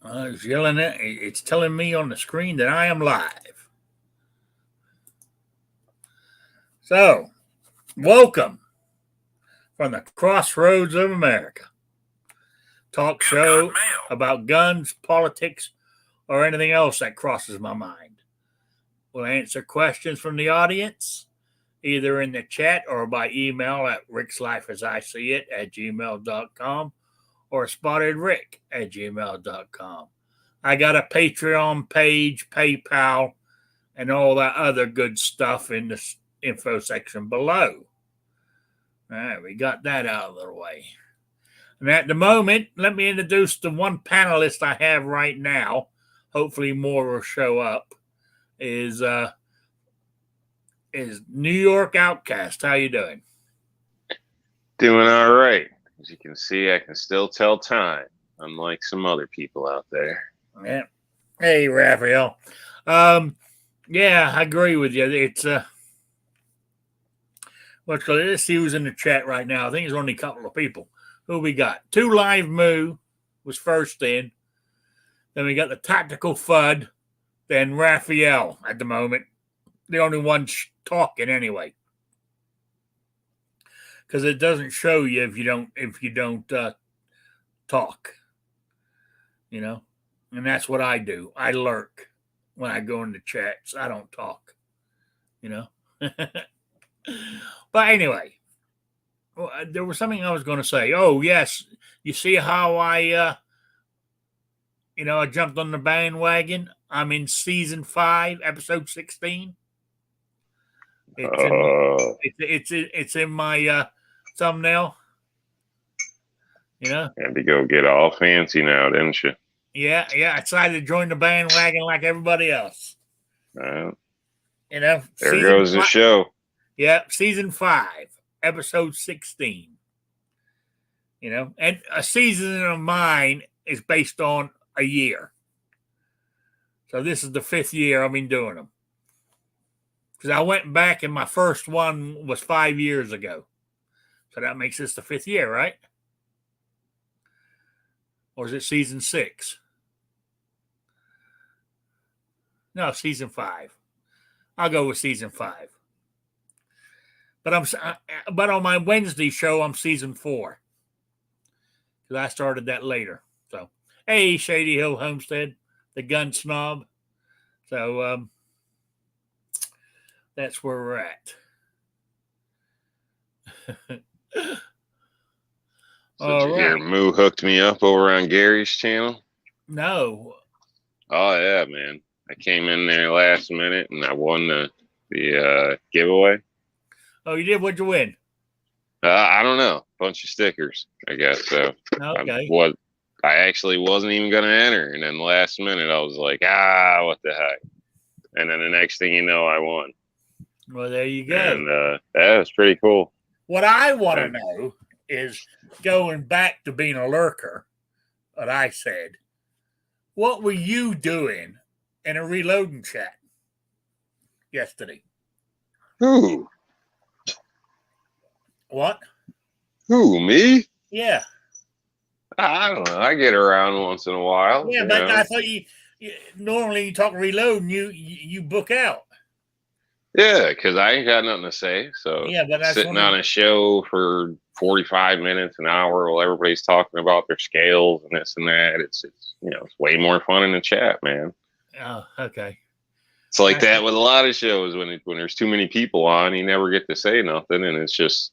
It's yelling at. It's telling me on the screen that I am live. So, welcome from the crossroads of America. Talk show about guns, politics, or anything else that crosses my mind. We'll answer questions from the audience, either in the chat or by email at rickslifeasiseeit@gmail.com or spottedrick@gmail.com. I got a Patreon page, PayPal, and all that other good stuff in the info section below. All right, we got that out of the way. And at the moment, let me introduce the one panelist I have right now. Hopefully more will show up. Is New York Outcast. How you doing? Doing all right. As you can see, I can still tell time, unlike some other people out there. Yeah. Hey, Raphael. Yeah, I agree with you. It's let's see who's in the chat right now. I think there's only a couple of people. Who we got? Two Live Moo was first in. Then we got the Tactical FUD. Then Raphael at the moment. The only one talking anyway. Because it doesn't show you if you don't talk. You know? And that's what I do. I lurk when I go into chats. I don't talk. You know? But anyway, there was something I was going to say. Oh, yes. You see how I jumped on the bandwagon? I'm in season 5, episode 16. It's in my thumbnail. You know? Had to go get all fancy now, didn't you? Yeah. I decided to join the bandwagon like everybody else. You know? There goes the show. Yeah, season 5, episode 16. You know? And a season of mine is based on a year. So this is the 5th year I've been doing them. Because I went back and my first one was 5 years ago. So that makes this the 5th year, right? Or is it season 6? No, season 5. I'll go with season 5. But on my Wednesday show, I'm season 4. Because I started that later. So, hey, Shady Hill Homestead, the gun snob. So, that's where we're at. So your Moo hooked me up over on Gary's channel? No. Oh, yeah, man. I came in there last minute and I won the giveaway. Oh, you did? What'd you win? I don't know. Bunch of stickers, I guess. So okay. I actually wasn't even going to enter. And then last minute, I was like, what the heck? And then the next thing you know, I won. Well, there you go. And that was pretty cool. What I want to know is, going back to being a lurker, what I said, what were you doing in a reloading chat yesterday? Who? What? Who, me? Yeah. I don't know. I get around once in a while. Yeah, but I thought you normally you talk reloading, you book out. Yeah, because I ain't got nothing to say. So yeah, but sitting on a show for 45 minutes, an hour, while everybody's talking about their scales and this and that, it's way more fun in the chat, man. Oh, okay. It's like that with a lot of shows when there's too many people on, you never get to say nothing, and it's just,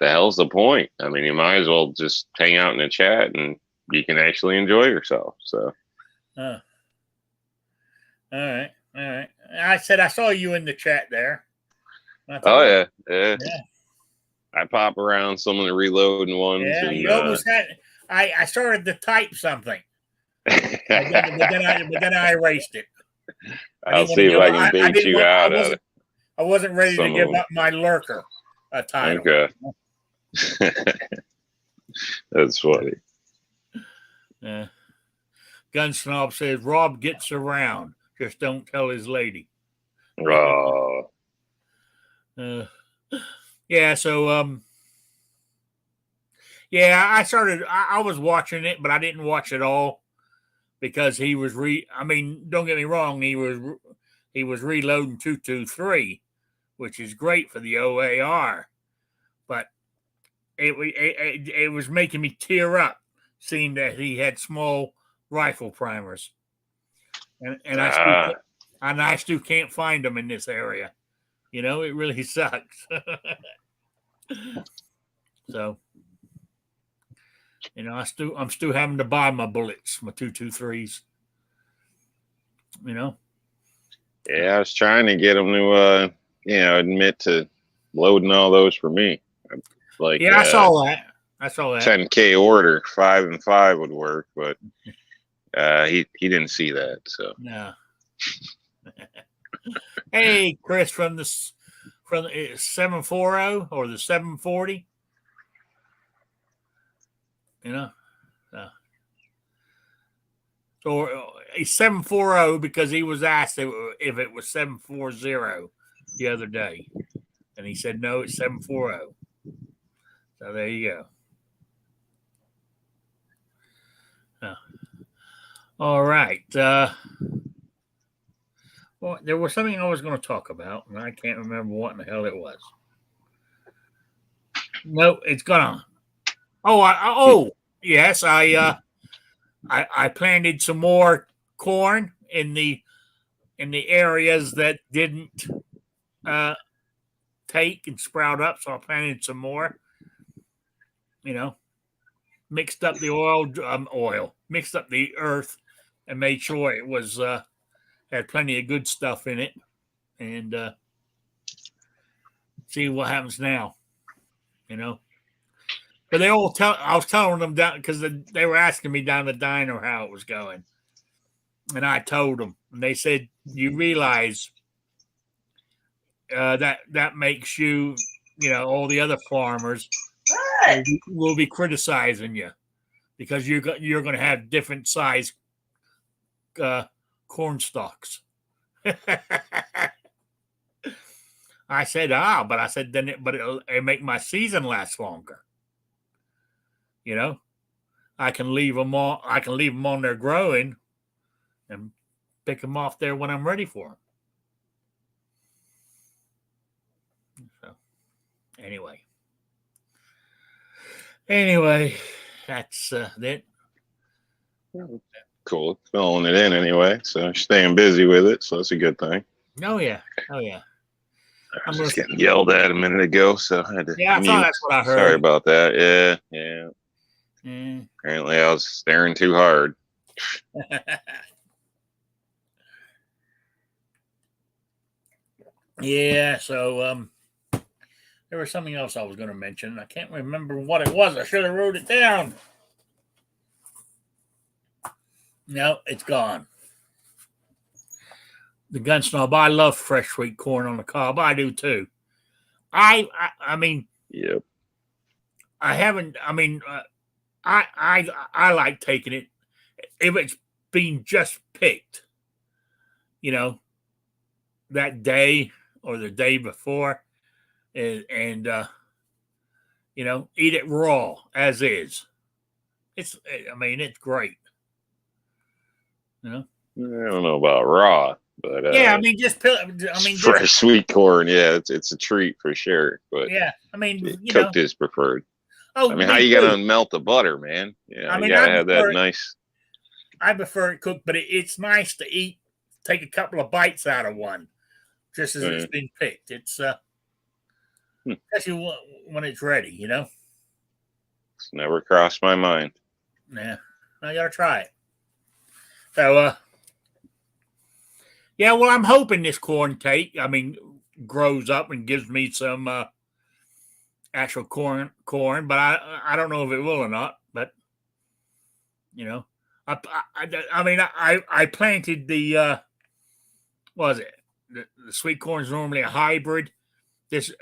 the hell's the point? I mean, you might as well just hang out in the chat and you can actually enjoy yourself. So. All right. I said I saw you in the chat there. Yeah. I pop around some of the reloading ones. Yeah, and, you almost had. I started to type something, but then I erased it. I'll see if I can bait you out of it. I wasn't ready to give up my lurker title. Okay. That's funny. Gun Snob says Rob gets around, just don't tell his lady. Yeah, so yeah, I was watching it, but I didn't watch it all because he was don't get me wrong, he was reloading 223, which is great for the OAR, but it was making me tear up seeing that he had small rifle primers, and I still can't find them in this area. You know, it really sucks. So, you know, I'm still having to buy my bullets, my 223s. You know. Yeah, I was trying to get him to, admit to loading all those for me. Like, yeah, I saw that. 10K order, 5 and 5 would work, but he didn't see that. So no. Hey, Chris from the 740 or the 740. You know, so a 740 because he was asked if it was 740 the other day, and he said no, it's 740. So there you go. All right. Well, there was something I was going to talk about, and I can't remember what in the hell it was. No, it's gone. Yes, I planted some more corn in the areas that didn't take and sprout up, so I planted some more. You know, mixed up the mixed up the earth, and made sure it was had plenty of good stuff in it, and see what happens now. You know, but I was telling them down because they were asking me down the diner how it was going, and I told them, and they said, "You realize that makes you, all the other farmers will be criticizing you because you're going to have different size corn stalks." I said, but I said then, it'll make my season last longer. You know, I can leave them on there growing, and pick them off there when I'm ready for them. So, anyway, that's it. cool, filling it in anyway. So staying busy with it, so that's a good thing. Oh yeah. I was just getting yelled at a minute ago, so I had to. Yeah, I thought that's what I heard. Sorry about that. Yeah. Apparently, I was staring too hard. Yeah. So there was something else I was going to mention. I can't remember what it was. I should have wrote it down. No, it's gone. The gun snob. I love fresh sweet corn on the cob. I do too. I mean. Yep. I haven't. I mean, I like taking it if it's being just picked. That day or the day before, and eat it raw as is. It's great. I don't know about raw, but yeah, just fresh sweet corn. Yeah, it's a treat for sure. But yeah, cooked is preferred. Oh, how you gonna melt the butter, man? Yeah, you gotta have that nice. I prefer it cooked, but it's nice to eat. Take a couple of bites out of one, just as it's been picked. It's especially when it's ready. It's never crossed my mind. Yeah, I gotta try it. So, yeah. Well, I'm hoping this corn grows up and gives me some actual corn. But I don't know if it will or not. But I planted the what was it? The sweet corn is normally a hybrid. This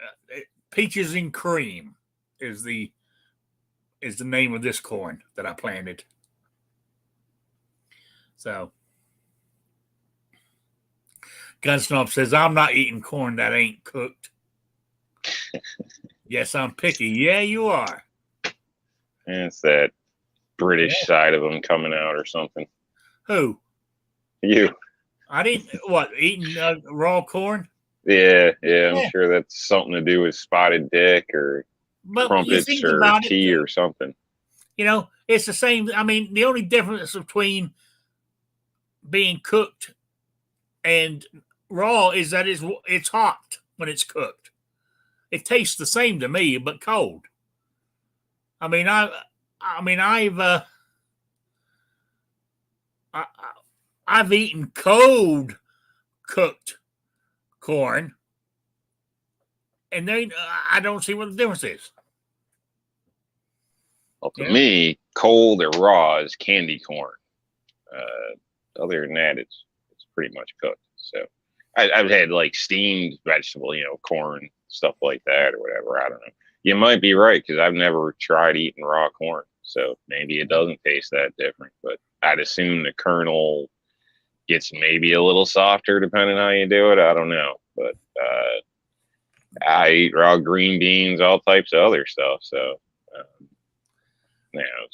peaches and cream is the name of this corn that I planted. So, Gunsnob says, "I'm not eating corn that ain't cooked." Yes, I'm picky. Yeah, you are. And it's that British side of them coming out or something. Who? You. I didn't. What? Eating raw corn? Yeah, yeah. I'm Yeah. sure that's something to do with spotted dick or But you crumpets think or about it, tea or something. it's the same. I mean, the only difference between being cooked and raw is that it's hot when it's cooked. It tastes the same to me, but cold. I mean, I, I've eaten cold cooked corn, and I don't see what the difference is. Well, to You know? me, cold or raw is candy corn. Other than that, it's pretty much cooked. So I've had like steamed vegetable, corn, stuff like that or whatever. I don't know. You might be right because I've never tried eating raw corn. So maybe it doesn't taste that different, but I'd assume the kernel gets maybe a little softer depending on how you do it. I don't know. But I eat raw green beans, all types of other stuff. So, you know,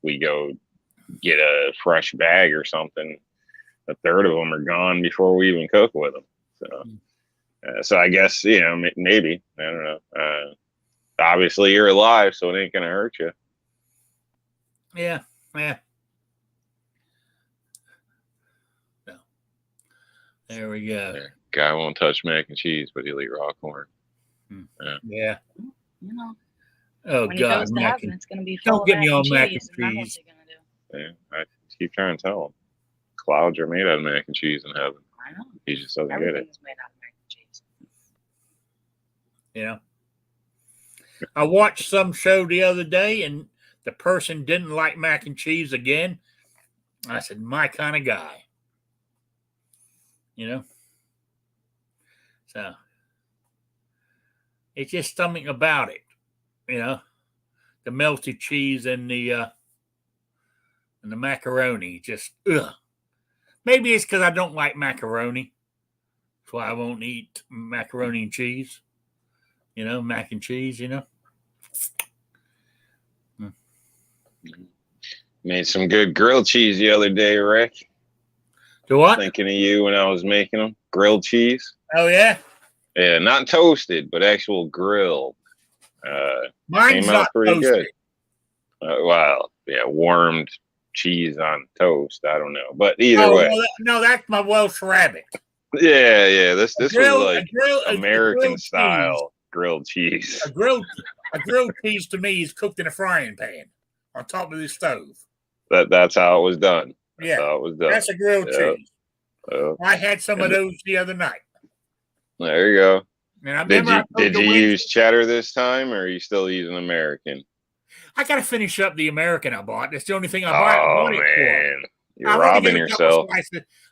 we go get a fresh bag or something, a third of them are gone before we even cook with them. So I guess, maybe, I don't know. Obviously you're alive, so it ain't going to hurt you. Yeah. Yeah. No. There we go. Yeah. Guy won't touch mac and cheese, but he'll eat raw corn. Yeah. You know, Oh when God, he goes to mac heaven, and it's going to be full don't of get me on mac cheese. and And then what's cheese. he going to do? Yeah, I keep trying to tell him. Clouds are made out of mac and cheese in heaven. I know. He just doesn't get it. Everything's made out of mac and cheese. I watched some show the other day, and the person didn't like mac and cheese again. I said, "My kind of guy," So it's just something about it, the melted cheese and the macaroni. Just ugh. Maybe it's because I don't like macaroni. That's why I won't eat macaroni and cheese. Mac and cheese. Made some good grilled cheese the other day, Rick. Do what? Thinking of you when I was making them. Grilled cheese. Oh yeah. Yeah, not toasted, but actual grilled. Mine's came out not pretty toasted. good. Well, yeah, warmed cheese on toast. I don't know, but either way. No, that's my Welsh rabbit. Yeah. This was like a American grilled style cheese. grilled cheese. A grilled cheese to me is cooked in a frying pan on top of the stove. That's how it was done. That's how it was done. That's a grilled cheese. I had some of it- those the other night. There you go. And I Did remember you use cheddar this time, or are you still using American? I got to finish up the American I bought. That's the only thing I bought. Oh it man, for. you're robbing yourself.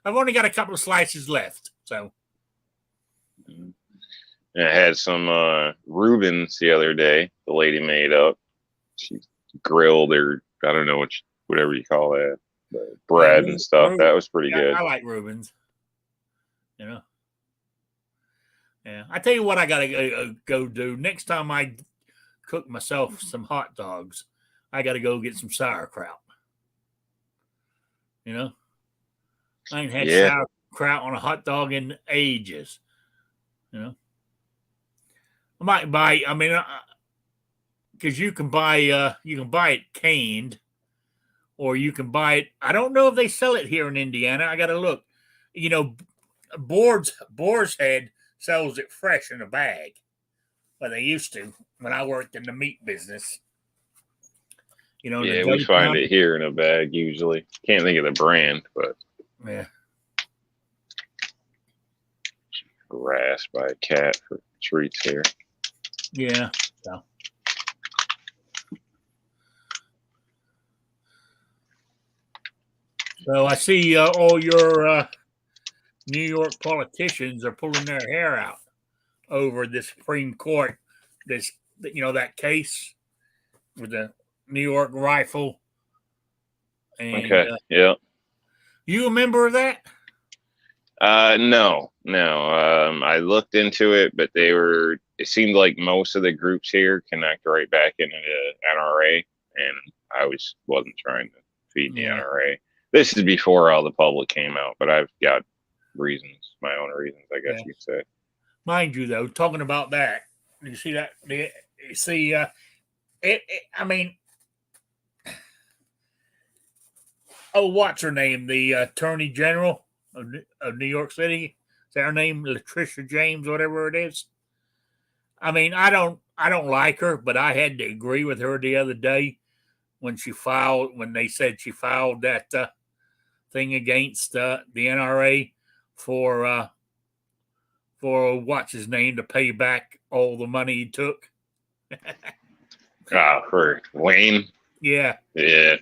I've only got a couple of slices left. So And I had some Reubens the other day. The lady made up. She grilled or I don't know whatever you call that, the bread and stuff. That was pretty good. I like Reubens. Yeah. I tell you what, I gotta go do next time I cook myself some hot dogs. I gotta go get some sauerkraut. I ain't had sauerkraut on a hot dog in ages. I might buy. I mean, because you can buy it canned, or you can buy it. I don't know if they sell it here in Indiana. I got to look. Boar's Head sells it fresh in a bag. Well, they used to when I worked in the meat business. Yeah, we find it here in a bag usually. Can't think of the brand, but yeah. Harassed by a cat for treats here. Yeah. So I see all your New York politicians are pulling their hair out over the Supreme Court. That case with the New York rifle. And, okay. Yeah. You a member of that? No. I looked into it, but it seemed like most of the groups here connect right back into the NRA, and I wasn't trying to feed the NRA. This is before all the public came out, but I've got reasons, my own reasons, I guess Yeah. you'd say. Mind you, though, talking about that, you see that? You see, I mean, what's her name? The Attorney General of New York City. Is that her name? Latricia James, whatever it is. I mean, I don't like her, but I had to agree with her the other day when they said she filed that thing against the NRA for what's his name to pay back all the money he took. For Wayne? Yeah. Yeah.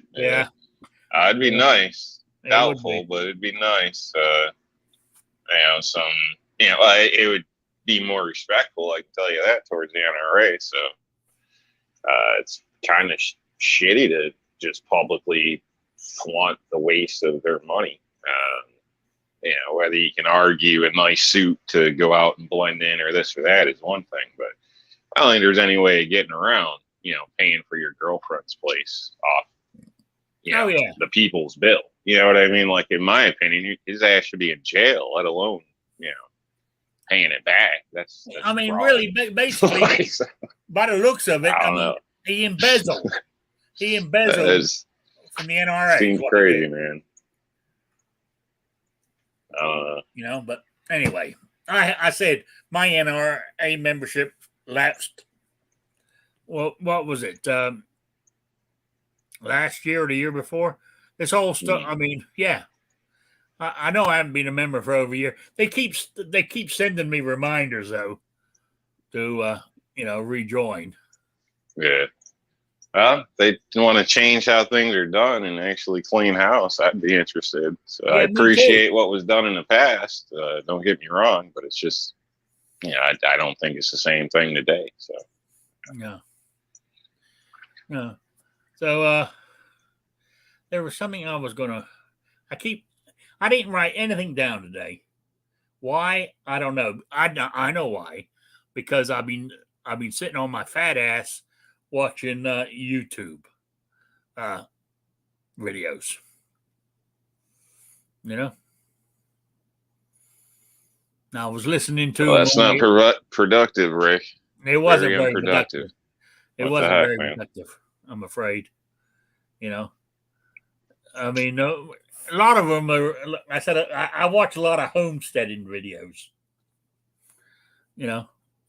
It'd be nice. It Doubtful, but it'd be nice. It would be more respectful, I can tell you that, towards the NRA. So it's kind of shitty to just publicly flaunt the waste of their money. Whether you can argue a nice suit to go out and blend in or this or that is one thing, but I don't think there's any way of getting around, paying for your girlfriend's place off, the people's bill. You know what I mean? Like, in my opinion, his ass should be in jail, let alone, paying it back. That's I mean, wrong. really, basically, by the looks of it, I don't know. He embezzled. He embezzled from the NRA. Seems crazy, man. But anyway, I said my NRA membership lapsed. Well, what was it? Last year or the year before? This whole stuff. I mean, yeah. I know I haven't been a member for over a year. They keep sending me reminders though to rejoin. Yeah. Well, they want to change how things are done and actually clean house. I'd be interested. So I appreciate what was done in the past. Don't get me wrong, but it's just, I don't think it's the same thing today. So. No. So there was something I was gonna. I didn't write anything down today. Why? I don't know. I know why. Because I've been sitting on my fat ass watching YouTube videos. Now I was listening to. Well, that's not productive, Rick. It wasn't very productive. It wasn't very productive. I'm afraid. I mean, a lot of them are. I said I watch a lot of homesteading videos.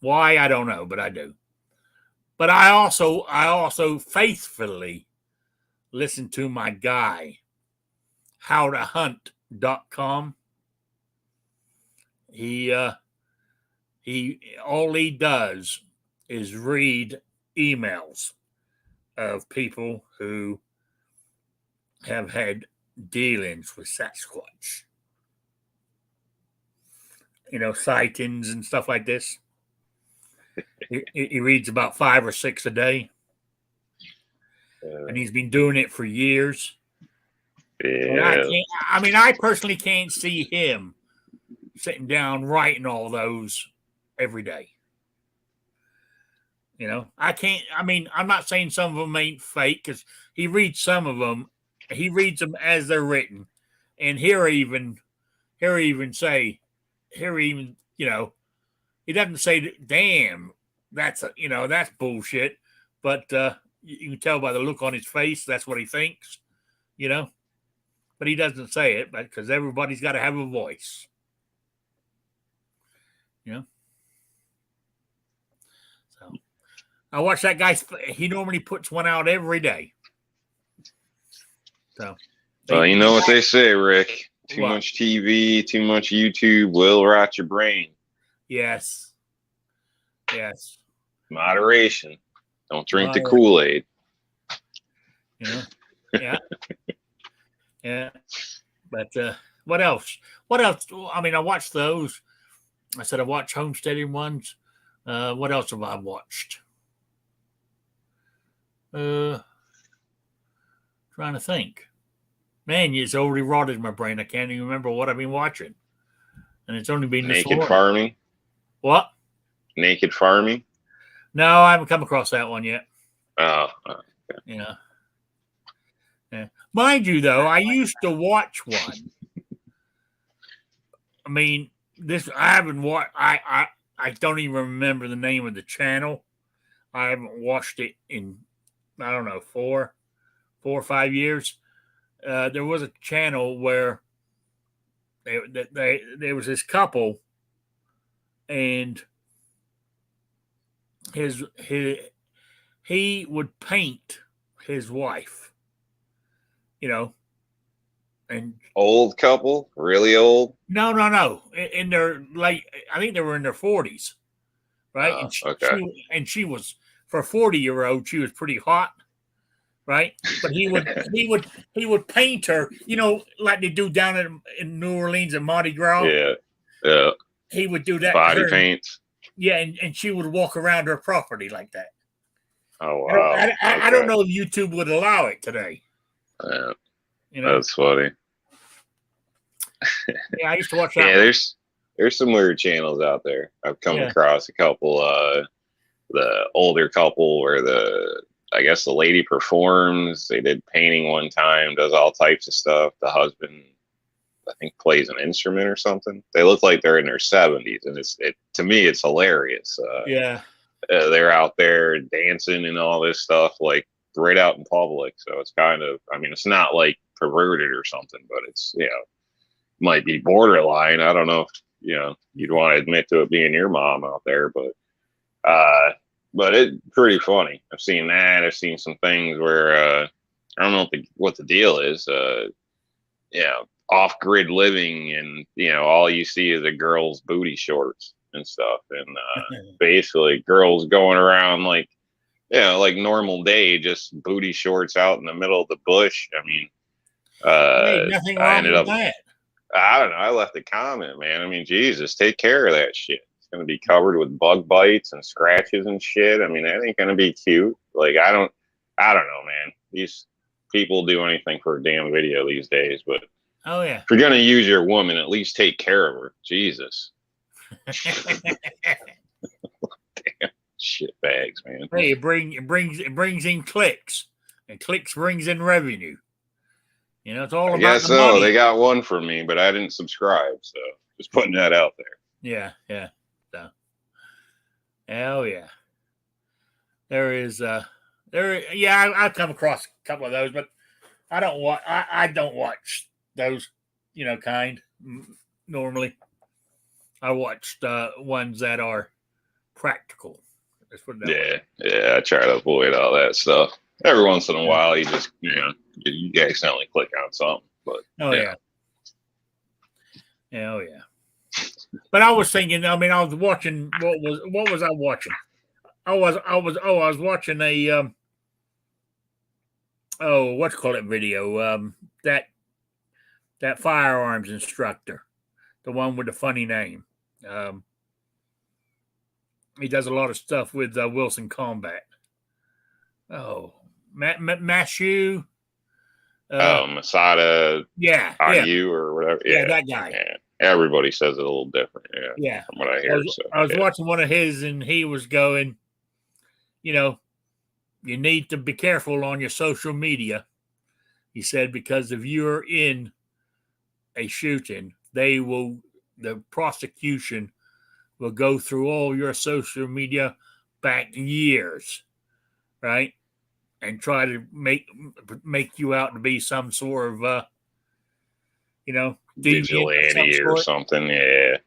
Why, I don't know, but I do. But I also faithfully listen to my guy, howtohunt.com. He all he does is read emails of people who have had dealings with Sasquatch. Sightings and stuff like this. He reads about 5 or 6 a day. And he's been doing it for years. Yeah. I personally can't see him sitting down writing all those every day. I can't. I'm not saying some of them ain't fake because he reads some of them. He reads them as they're written, and he doesn't say, "Damn, that's that's bullshit." But you can tell by the look on his face that's what he thinks, But he doesn't say it, because everybody's got to have a voice, So I watch that guy. He normally puts one out every day. So, well, you know what they say, Rick. Too much TV, too much YouTube will rot your brain. Yes. Moderation. Don't drink the Kool-Aid. Yeah. Yeah. But what else? I watched those. I said I watched homesteading ones. What else have I watched? Trying to think. Man, it's already rotted my brain. I can't even remember what I've been watching. And it's only been Naked Farming. What? Naked Farming? No, I haven't come across that one yet. Oh. Okay. Yeah. Mind you, though, I used to watch one. I mean, this I haven't watched. I don't even remember the name of the channel. I haven't watched it in I don't know 4 or 5 years. There was a channel where there was this couple, and his he would paint his wife, you know, and Old couple, really old. no, in their late, I think they were in their 40s, right? And Okay. she was for a 40-year-old, she was pretty hot, right? But he would paint her, like they do down in New Orleans and Mardi Gras. Yeah. Yeah. He would do that to Body her. paints. Yeah, and she would walk around her property like that. Oh wow. I don't know if YouTube would allow it today. Yeah. You know? That's funny. Yeah, I used to watch that. Yeah, there's some weird channels out there. I've come across a couple. The older couple where I guess the lady performs. They did painting one time. Does all types of stuff. The husband, I think, plays an instrument or something. They look like they're in their 70s, and to me it's hilarious. They're out there dancing and all this stuff, like right out in public. So it's kind of, I mean, it's not like perverted or something, but it's, might be borderline. I don't know if, you'd want to admit to it being your mom out there, but it's pretty funny. I've seen that. I've seen some things where, I don't know what the deal is, off-grid living, and, all you see is a girl's booty shorts and stuff. And, basically girls going around like normal day, just booty shorts out in the middle of the bush. I mean, nothing wrong with that. I don't know. I left a comment, man. I mean, Jesus, take care of that shit. It's going to be covered with bug bites and scratches and shit. I mean, that ain't going to be cute. Like, I don't know, man. These people do anything for a damn video these days, but oh yeah, if you're going to use your woman, at least take care of her. Jesus. Damn shit bags, man. Hey, it brings in clicks, and clicks brings in revenue. It's all about guess the so. money. They got one for me, but I didn't subscribe, so just putting that out there. Yeah. So, hell yeah. There is I've come across a couple of those, but I don't watch those, kind normally. I watched ones that are practical. Let's put it that way. Yeah, I try to avoid all that stuff. Every once in a while, you just, you accidentally click on something. But yeah. But I was thinking. I mean, I was watching. What was I watching? I was watching a video. That firearms instructor, the one with the funny name. He does a lot of stuff with Wilson Combat. Oh, Mashu. Masada. You or whatever. Yeah, that guy. Yeah. Everybody says it a little different. Yeah. From what I hear. I was watching one of his, and he was going, you need to be careful on your social media. He said, because if you're in a shooting, the prosecution will go through all your social media back years, right? And try to make you out to be some sort of, vigilante or something. Yeah.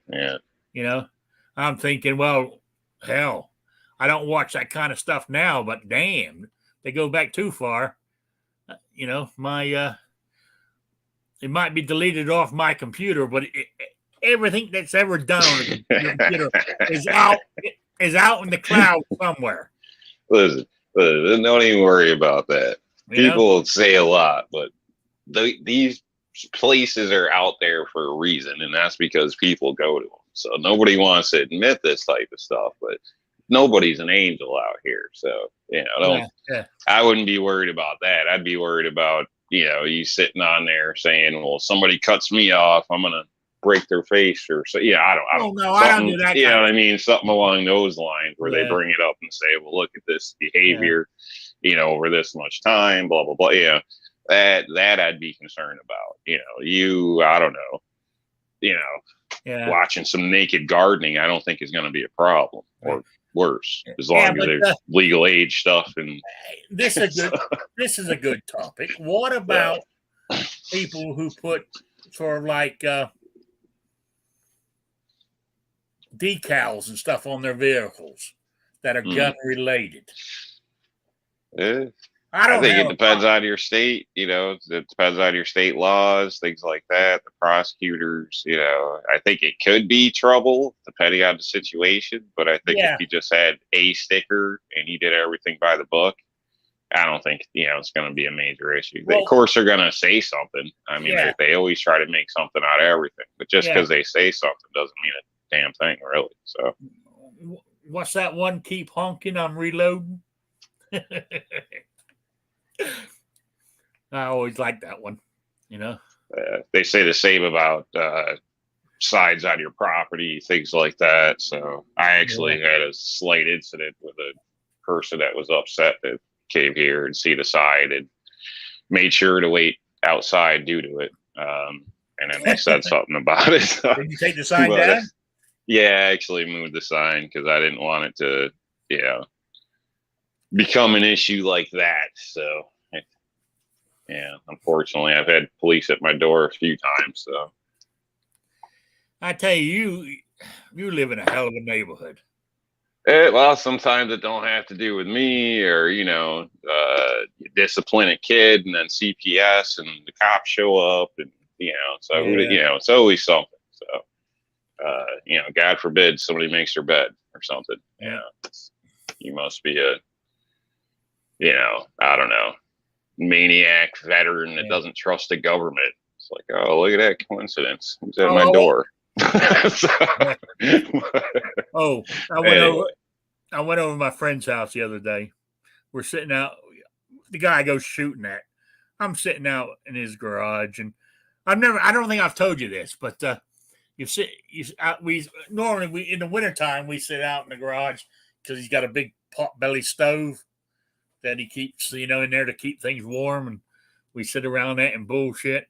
I'm thinking, well, hell, I don't watch that kind of stuff now, but damn, they go back too far. It might be deleted off my computer, but everything that's ever done on the computer is out in the cloud somewhere. Listen, don't even worry about that. People say a lot, but these places are out there for a reason, and that's because people go to them. So nobody wants to admit this type of stuff, but nobody's an angel out here. So, I wouldn't be worried about that. I'd be worried about, you sitting on there saying, well, somebody cuts me off, I'm going to break their face, or so. I don't do that. You know what I mean? Something along those lines where they bring it up and say, well, look at this behavior, over this much time, blah, blah, blah. Yeah. that I'd be concerned about. I don't know. Yeah. Watching some naked gardening, I don't think is going to be a problem, or worse, as long as there's legal age stuff. And this is a good topic. What about people who put sort of like decals and stuff on their vehicles that are gun related? I think it depends on your state. It depends on your state laws, things like that. The prosecutors, I think it could be trouble depending on the situation. But I think if you just had a sticker and you did everything by the book, I don't think it's going to be a major issue. Well, of course, they're going to say something. I mean, they always try to make something out of everything. But just because they say something doesn't mean a damn thing, really. So, what's that one? Keep honking, I'm reloading. I always like that one. They say the same about signs on your property, things like that. So, I actually had a slight incident with a person that was upset that came here and see the sign and made sure to wait outside due to it. And then they said something about it. So, did you take the sign down? Yeah, I actually moved the sign because I didn't want it to, become an issue like that. So, unfortunately, I've had police at my door a few times. So, I tell you live in a hell of a neighborhood. Well, sometimes it don't have to do with me, or you discipline a kid, and then CPS and the cops show up, and it's always something. So, God forbid somebody makes their bed or something. You must be a, I don't know, maniac veteran that doesn't trust the government. It's like, oh, look at that coincidence. Who's at my door? I went over to my friend's house the other day. We're sitting out. The guy I go shooting at. I'm sitting out in his garage, and I don't think I've told you this, but we normally in the wintertime we sit out in the garage because he's got a big pot-belly stove that he keeps, in there to keep things warm, and we sit around that and bullshit.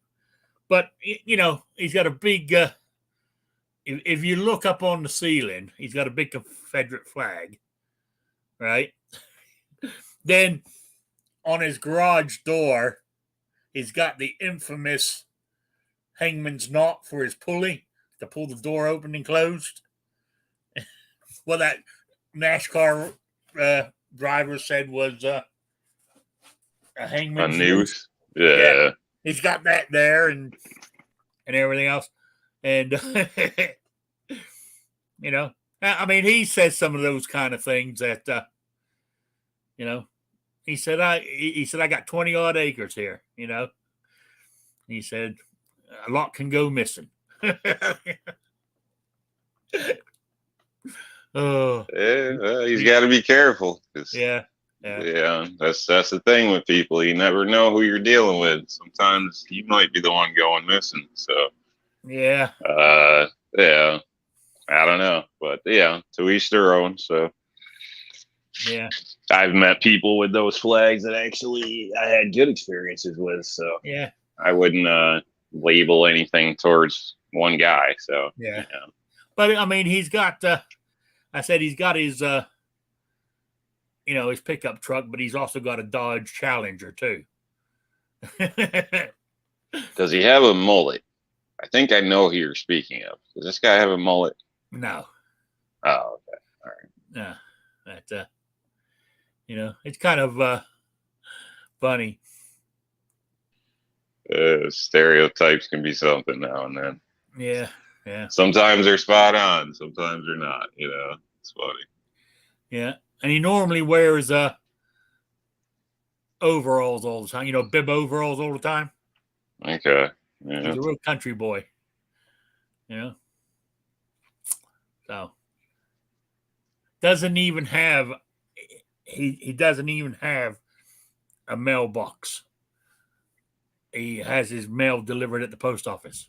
But he's got a big. If you look up on the ceiling, he's got a big Confederate flag, right? Then on his garage door, he's got the infamous hangman's knot for his pulley to pull the door open and closed. Well, that NASCAR driver said was a hangman's noose. Yeah. He's got that there and everything else. And, I mean, he says some of those kind of things that, he said, I got 20 odd acres here, he said, a lot can go missing. Oh, yeah, he's got to be careful. Yeah. That's the thing with people. You never know who you're dealing with. Sometimes you might be the one going missing. So, I don't know, but to each their own. So, I've met people with those flags that actually I had good experiences with. So, I wouldn't label anything towards one guy. So, but I mean, he's got. I said he's got his, his pickup truck, but he's also got a Dodge Challenger too. Does he have a mullet? I think I know who you're speaking of. Does this guy have a mullet? No. Oh, okay. All right. Yeah. But, it's kind of funny. Stereotypes can be something now and then. Yeah. Sometimes they're spot on. Sometimes they're not. It's funny. Yeah. And he normally wears overalls all the time. Bib overalls all the time. Okay. Yeah. He's a real country boy. So doesn't even have he doesn't even have a mailbox. He has his mail delivered at the post office.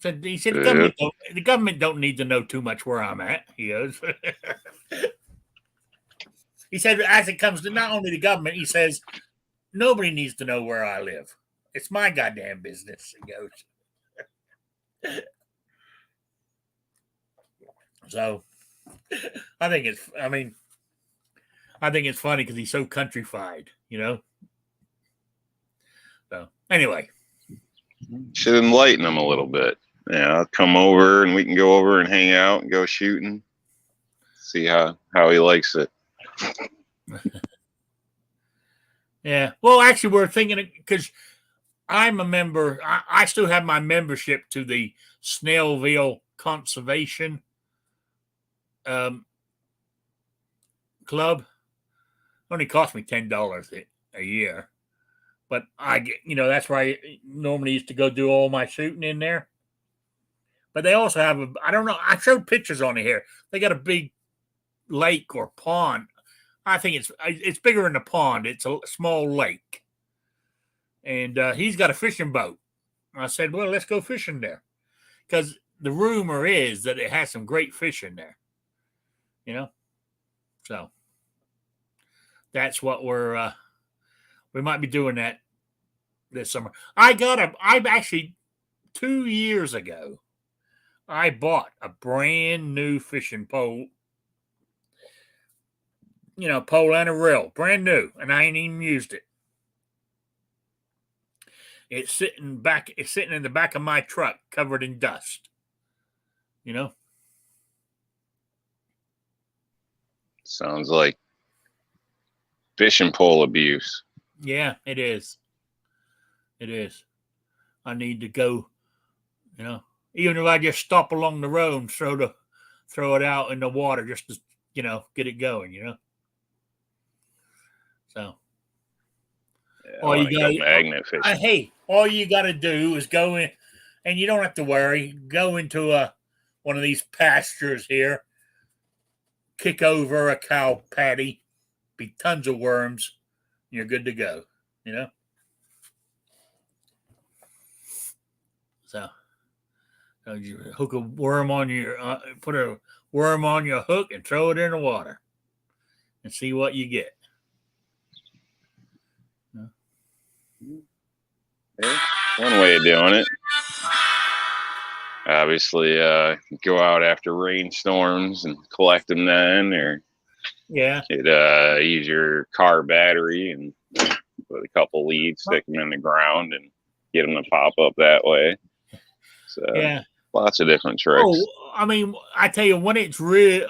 So he said the government don't need to know too much where I'm at. He goes. He said, as it comes to not only the government, he says, nobody needs to know where I live. It's my goddamn business. He goes. So I think it's funny because he's so countrified, you know. So anyway. Should enlighten him a little bit. Yeah, I'll come over and we can go over and hang out and go shooting. See how he likes it. Yeah. Well, actually, we're thinking because I'm a member. I still have my membership to the Snellville Conservation Club. Only cost me $10 a year, but I get, that's where I normally used to go do all my shooting in there. But they also have I don't know. I showed pictures on it here. They got a big lake or pond. I think it's bigger than a pond. It's a small lake, and he's got a fishing boat. I said, well, let's go fishing there, because the rumor is that it has some great fish in there. So that's what we might be doing that this summer. I've actually 2 years ago, I bought a brand new fishing pole. Pole and a reel, brand new, and I ain't even used it. It's sitting in the back of my truck, covered in dust. Sounds like fishing pole abuse. Yeah, it is. It is. I need to go. Even if I just stop along the road and throw it out in the water just to get it going. So, yeah, all you got magnet fishing. Hey, all you got to do is go in, and you don't have to worry. Go into one of these pastures here, kick over a cow patty, be tons of worms, and you're good to go. So you hook a worm on put a worm on your hook and throw it in the water, and see what you get. Yeah, one way of doing it. Obviously, go out after rainstorms and collect them then, or use your car battery and with a couple leads, stick them in the ground and get them to pop up that way. So lots of different tricks. Oh, I mean, I tell you, when it's during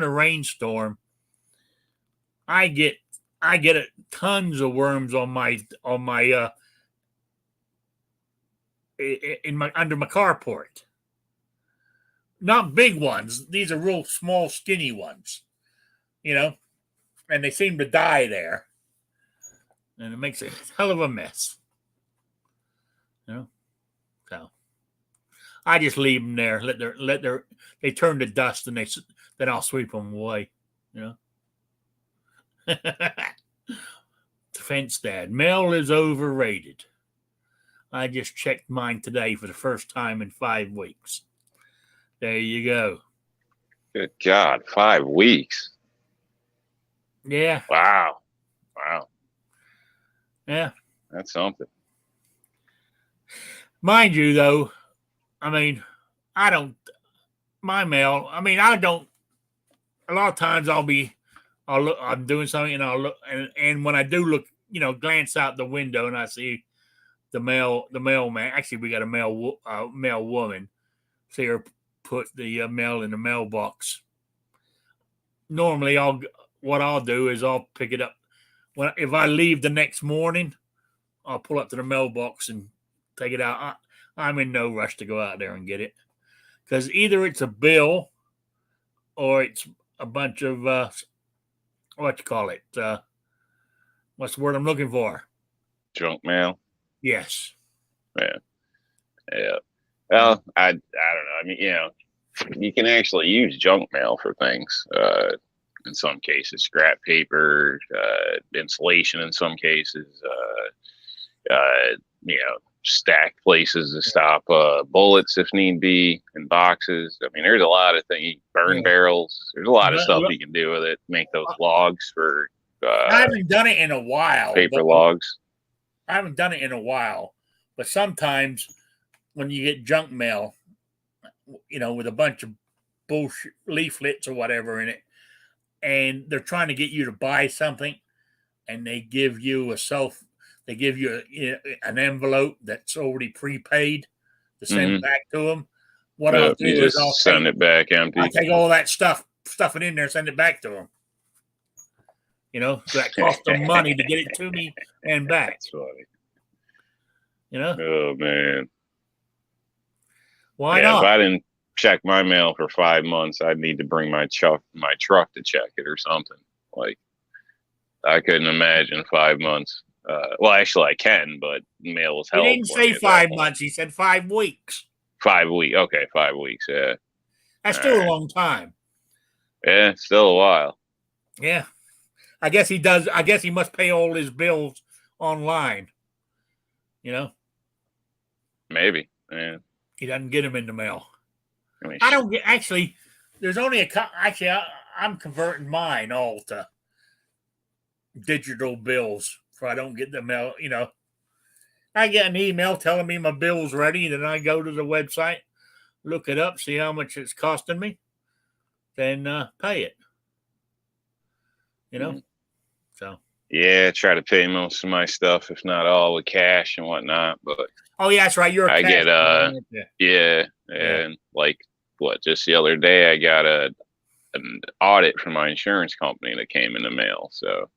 a rainstorm, I get tons of worms on my under my carport. Not big ones. These are real small, skinny ones. And they seem to die there, and it makes a hell of a mess. So I just leave them there. They turn to dust, and then I'll sweep them away. Fence Dad, mail is overrated. I just checked mine today for the first time in 5 weeks. There you go. Good God, 5 weeks. Yeah. Wow. Yeah. That's something. Mind you, though, I mean, my mail, I don't, a lot of times I'm doing something and I'll look, and when I do look, glance out the window and I see the mailman. Actually, we got a mail woman. See her put the mail in the mailbox. Normally, what I'll do is I'll pick it up. If I leave the next morning, I'll pull up to the mailbox and take it out. I'm in no rush to go out there and get it, because either it's a bill or it's a bunch of what you call it? What's the word I'm looking for? Junk mail. Yes. Yeah. Well, I don't know. I mean, you can actually use junk mail for things. In some cases, scrap paper, insulation. In some cases, stack places to stop bullets if need be in boxes. I mean, there's a lot of things. Burn barrels. There's a lot of stuff you can do with it. Make those logs for I haven't done it in a while. Paper logs. I haven't done it in a while, but sometimes when you get junk mail, with a bunch of bullshit leaflets or whatever in it, and they're trying to get you to buy something, and they give you an envelope that's already prepaid to send back to them. What I'll do is I'll send it back empty. I'll take all that stuff it in there, send it back to them. So that costs them money to get it to me and back. That's funny. Oh man. Why not? If I didn't check my mail for 5 months, I'd need to bring my truck to check it or something. Like, I couldn't imagine 5 months. Well, actually, I can, but mail was held. He didn't say 5 months. He said 5 weeks. 5 weeks. Okay, 5 weeks. Yeah. That's still a long time. Yeah, still a while. Yeah. I guess he does. I guess he must pay all his bills online. Maybe. Yeah. He doesn't get them in the mail. I don't get. Actually, there's only I'm converting mine all to digital bills, so I don't get the mail. I get an email telling me my bill's ready, then I go to the website, look it up, see how much it's costing me, then pay it. So. Yeah, try to pay most of my stuff, if not all, with cash and whatnot. But oh yeah, that's right. I get and like just the other day I got an audit from my insurance company that came in the mail. So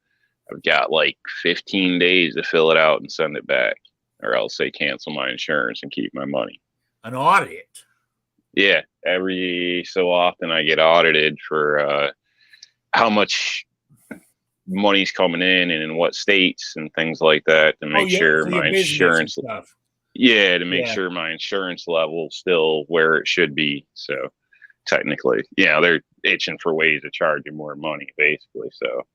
I've got like 15 days to fill it out and send it back, or else they cancel my insurance and keep my money. An audit? Yeah, every so often I get audited for how much money's coming in and in what states and things like that to make sure my insurance stuff. Yeah, to make sure my insurance level's still where it should be. So technically, they're itching for ways to charge you more money, basically. So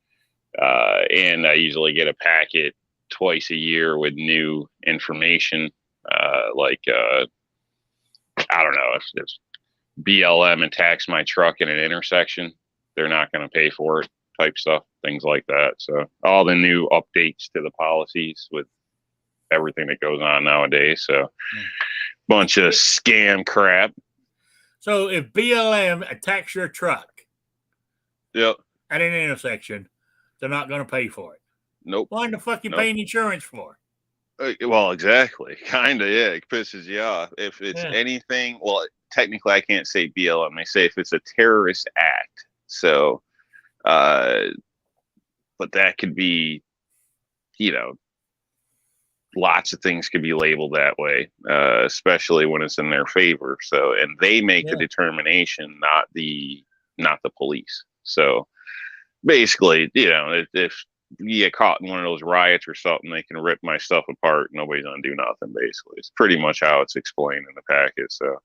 and I usually get a packet twice a year with new information, I don't know, if BLM attacks my truck in an intersection, they're not going to pay for it, type stuff, things like that. So all the new updates to the policies with everything that goes on nowadays. So bunch of scam crap. So if BLM attacks your truck at an intersection, they're not going to pay for it. Nope. Why the fuck you paying insurance for? Well, exactly. Kind of, yeah. It pisses you off. If it's anything, well, technically I can't say BLM. They say if it's a terrorist act. So, but that could be, lots of things could be labeled that way, especially when it's in their favor. So, and they make the determination, not the police. So basically, if you get caught in one of those riots or something, they can rip my stuff apart. Nobody's gonna do nothing. Basically, it's pretty much how it's explained in the packet. So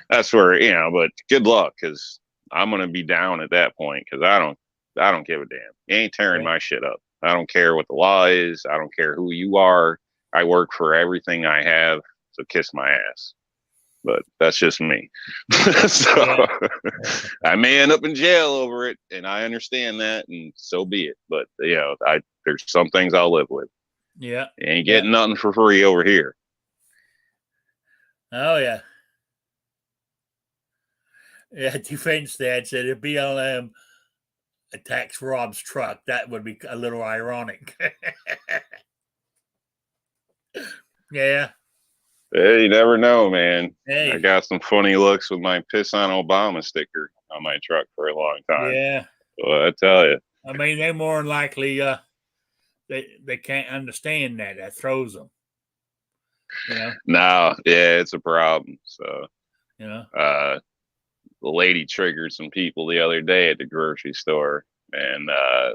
that's where but good luck, because I'm gonna be down at that point, because I don't give a damn. You ain't tearing my shit up. I don't care what the law is. I don't care who you are. I work for everything I have, so kiss my ass. But that's just me. So I may end up in jail over it, and I understand that, and so be it. But there's some things I'll live with. Yeah, you ain't getting nothing for free over here. Oh yeah, Defense Dad said if BLM attacks Rob's truck, that would be a little ironic. Yeah. Hey, you never know, man. Hey. I got some funny looks with my piss on Obama sticker on my truck for a long time. Yeah. Well, I tell you. I mean, they're more than likely they can't understand that. That throws them. No, it's a problem. So, the lady triggered some people the other day at the grocery store, and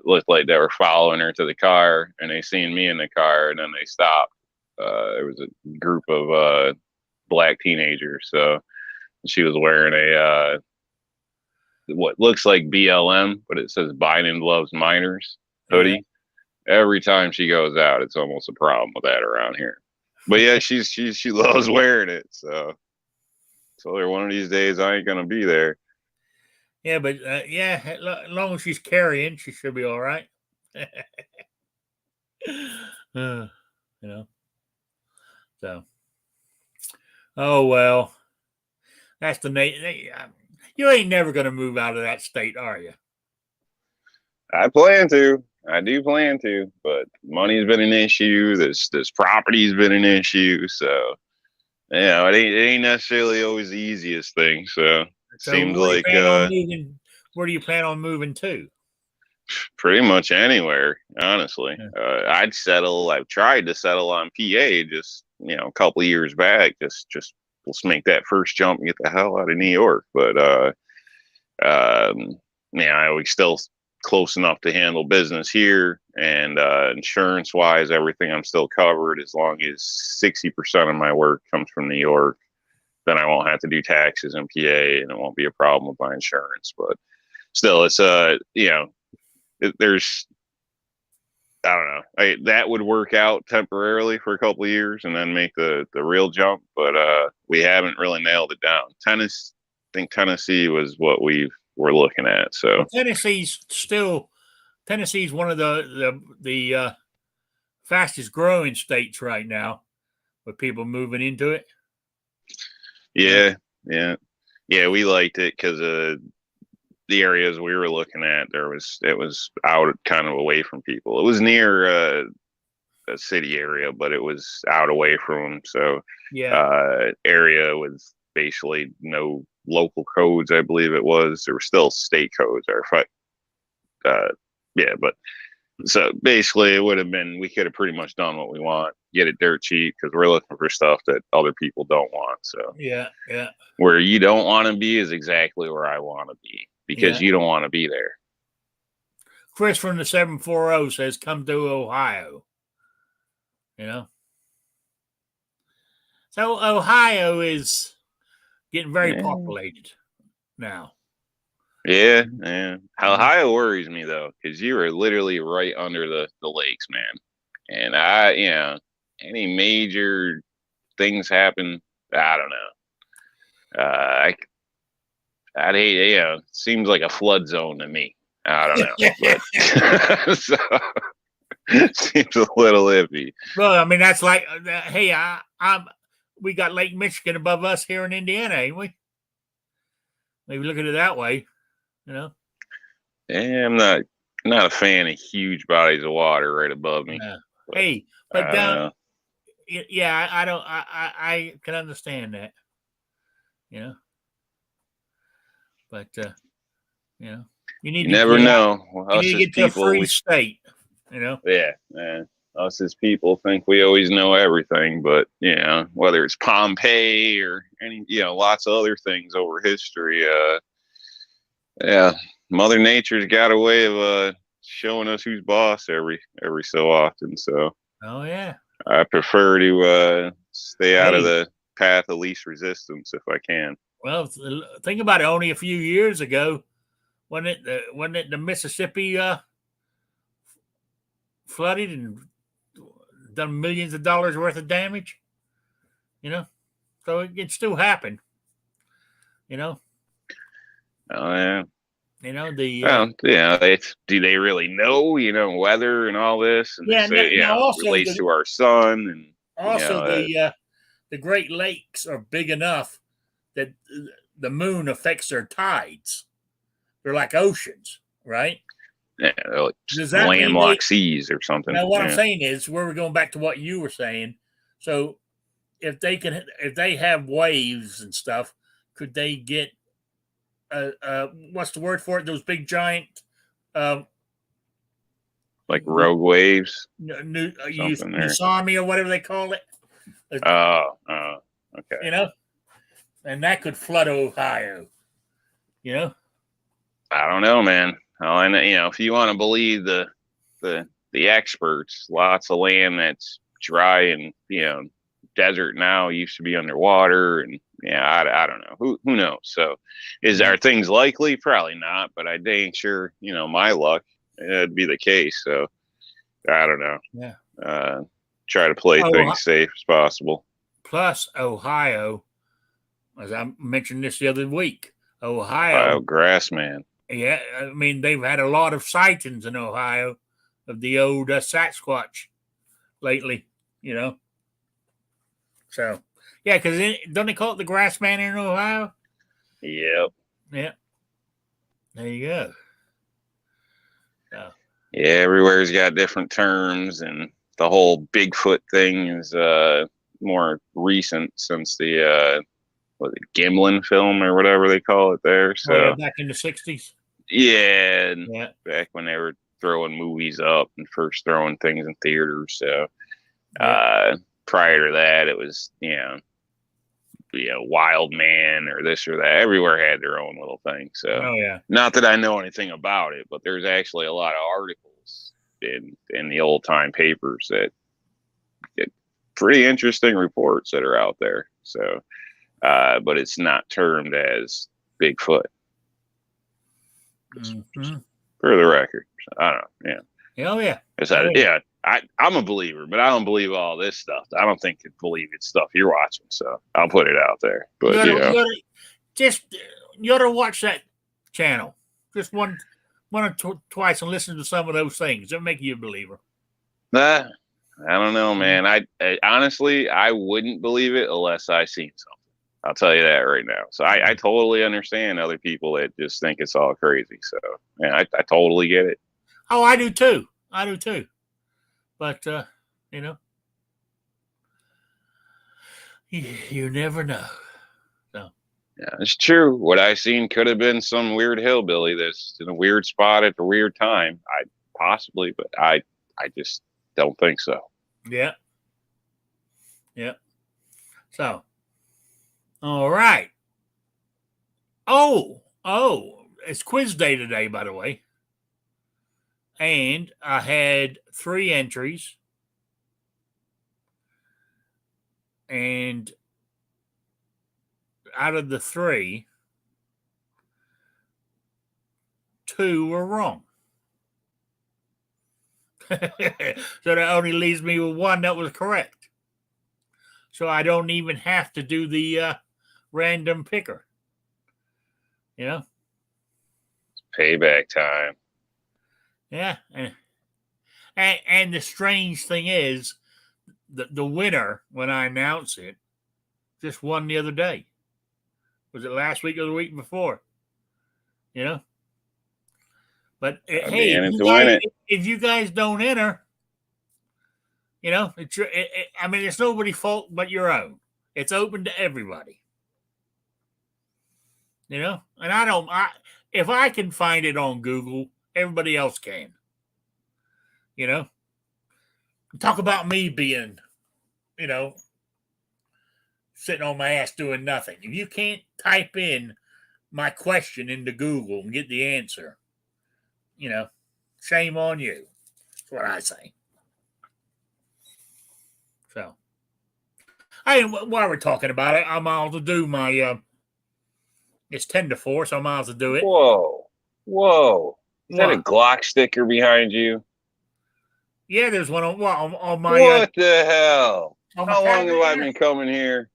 looked like they were following her to the car, and they seen me in the car, and then they stopped. There was a group of black teenagers. So she was wearing a what looks like BLM, but it says Biden loves minors hoodie. Every time she goes out, it's almost a problem with that around here. But yeah, she loves wearing it. So told her one of these days I ain't gonna be there. Yeah, but yeah, as long as she's carrying, she should be all right. You know. So, oh well, that's the you ain't never gonna move out of that state, are you? I plan to. I do plan to, but money's been an issue. This property's been an issue. So it ain't necessarily always the easiest thing. So it So, seems where do you like plan on moving? Where do you plan on moving to? pretty much anywhere, honestly. Yeah. I've tried to settle on PA just, a couple of years back. Just let's make that first jump and get the hell out of New York. But, I was still close enough to handle business here, and insurance wise, everything I'm still covered as long as 60% of my work comes from New York. Then I won't have to do taxes in PA, and it won't be a problem with my insurance. But still, it's there's I don't know. That would work out temporarily for a couple of years and then make the real jump. But we haven't really nailed it down. I think Tennessee was what we're looking at. So well, Tennessee's one of the fastest growing states right now, with people moving into it. Yeah. We liked it because the areas we were looking at, it was out kind of away from people. It was near a city area, but it was out away from them. So area with basically no local codes, I believe it was. There were still state codes, but so basically it would have been, we could have pretty much done what we want, get it dirt cheap, because we're looking for stuff that other people don't want. So yeah, where you don't want to be is exactly where I want to be, because you don't want to be there. Chris from the 740 says, come to Ohio. So Ohio is getting very populated now. Yeah. Ohio worries me though, because you are literally right under the lakes, man. And any major things happen, I don't know. I'd hate, it seems like a flood zone to me. I don't know. But, so, seems a little iffy. Well, I mean, that's like, hey, we got Lake Michigan above us here in Indiana, ain't we? Maybe look at it that way, Yeah, I'm not a fan of huge bodies of water right above me. But down, I can understand that, But you never know. You need to get to a free state, Yeah. Us as people think we always know everything, but whether it's Pompeii or any, lots of other things over history. Mother Nature's got a way of showing us who's boss every so often. So I prefer to stay out of the path of least resistance if I can. Well, think about it. Only a few years ago, wasn't it the Mississippi flooded and done millions of dollars worth of damage? So it can still happen. Oh yeah. Do they really know, weather and all this, and they say, it relates to our sun, and also the Great Lakes are big enough that the moon affects their tides. They're like oceans, right? Yeah, like landlocked seas or something. Now, what I'm saying is, we're going back to what you were saying. So, if they have waves and stuff, could they get what's the word for it? Those big giant, like rogue waves, tsunami or whatever they call it. Okay. And that could flood Ohio. I don't know, man. All I know, if you want to believe the experts, lots of land that's dry and desert now used to be underwater, and I don't know. Who knows? So, are things likely? Probably not, but I dang sure, my luck, it'd be the case. So, I don't know. Yeah. try to play Oh, things safe as possible. Plus, Ohio, as I mentioned this the other week, Ohio, Grassman. yeah, I mean, they've had a lot of sightings in Ohio of the old Sasquatch lately, So, yeah, because don't they call it the Grassman in Ohio? Yep. Yeah. There you go. So. Yeah, everywhere's got different terms, and the whole Bigfoot thing is more recent since the Gimlin film or whatever they call it there. So yeah, back in the 60s. Yeah, Yeah. back when they were throwing movies up and first throwing things in theaters. So prior to that, it was Wild Man or this or that. Everywhere had their own little thing. So not that I know anything about it, but there's actually a lot of articles in the old time papers that get pretty interesting reports that are out there. So, but it's not termed as Bigfoot. Mm-hmm. For the record, I don't know. Yeah. Oh yeah. I'm a believer, but I don't believe all this stuff. I don't think you believe it's stuff you're watching, so I'll put it out there. But you ought to watch that channel just one or twice and listen to some of those things. It'll make you a believer. I don't know, man. I honestly I wouldn't believe it unless I seen something. I'll tell you that right now. So I totally understand other people that just think it's all crazy. So yeah, I totally get it. Oh, I do too. But you never know. So yeah, it's true. What I seen could have been some weird hillbilly that's in a weird spot at the weird time. Possibly, but I just don't think so. Yeah. Yeah. So all right. Oh, it's quiz day today, by the way. And I had 3 entries. And out of the 3, 2 were wrong. So that only leaves me with 1 that was correct. So I don't even have to do the random picker. It's payback time. Yeah. And the strange thing is, the winner, when I announce it, just won the other day. Was it last week or the week before? But hey, if you guys don't enter, it's it's nobody's fault but your own. It's open to everybody. And if I can find it on Google, everybody else can. Talk about me being, sitting on my ass doing nothing. If you can't type in my question into Google and get the answer, shame on you. That's what I say. So, while we're talking about it, I'm out to do my, it's 3:50, so I'm out to do it. Whoa. Is that a Glock sticker behind you? Yeah, there's one on my. What the hell? How long have I been coming here?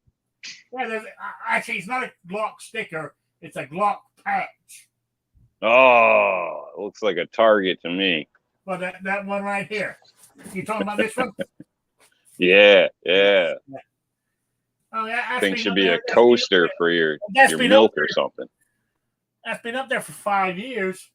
Yeah, actually, it's not a Glock sticker. It's a Glock patch. Oh, it looks like a target to me. Well, that one right here. You talking about this one? Yeah. Oh, yeah. I think should be a coaster for your milk or something. That's been up there for 5 years.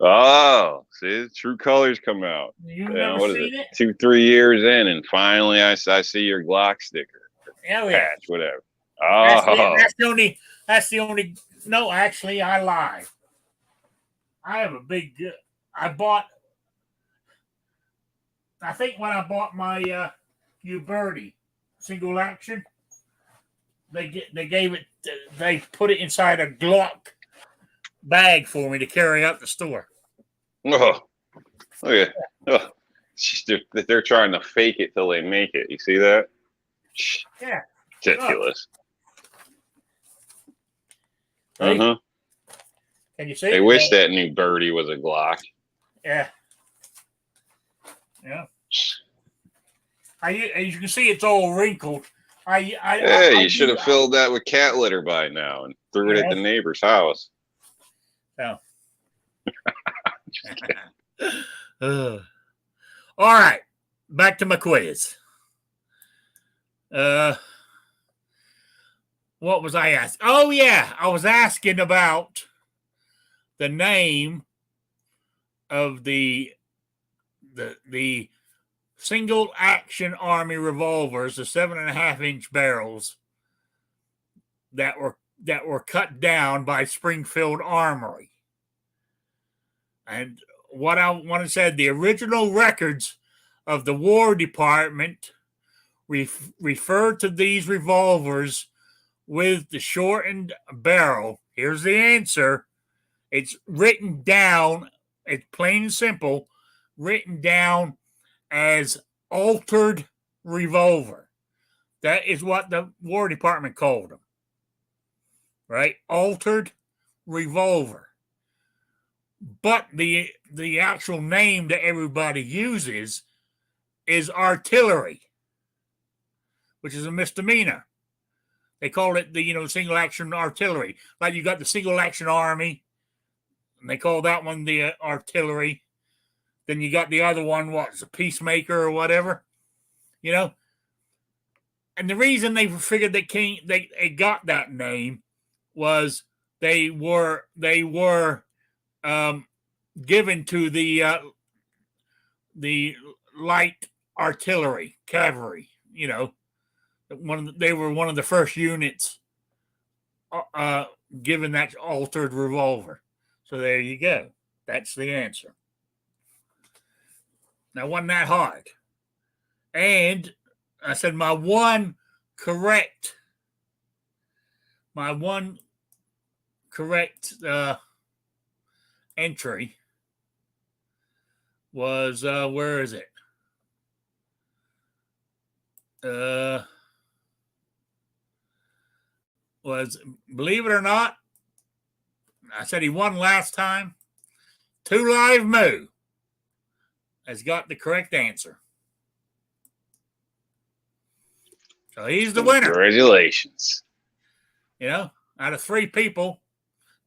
Oh, see, the true colors come out. You've never seen it? 2-3 years in, and finally I see your Glock sticker. Patch, whatever. Oh, that's the only. No, actually, I lied. I have a big. I think when I bought my Uberti single action, they put it inside a Glock bag for me to carry out the store. Oh, okay. Oh, they're trying to fake it till they make it. You see that? Yeah. Ridiculous. Can you see? They wish that new birdie was a Glock. Yeah. As you can see, it's all wrinkled. Yeah, I you should do have filled that with cat litter by now and threw it at Yeah. the neighbor's house. So. All right, back to my quiz. What was I asking? Oh yeah, I was asking about the name of the single action army revolvers, the 7.5-inch barrels that were cut down by Springfield Armory. And what I want to say, the original records of the War Department refer to these revolvers with the shortened barrel. Here's the answer. It's written down, it's plain and simple, written down as altered revolver. That is what the War Department called them. Right? Altered revolver. But the actual name that everybody uses is artillery, which is a misdemeanor. They call it the single action artillery. Like you got the single action army, and they call that one the artillery. Then you got the other one, what's a peacemaker or whatever, And the reason they figured they got that name was they were given to the light artillery cavalry. They were one of the first units given that altered revolver. So there you go. That's the answer. Now, wasn't that hard? And I said my one correct entry was where is it? Was, believe it or not, I said he won last time. 2 Live Moo has got the correct answer. So he's the winner. Congratulations. Out of 3 people,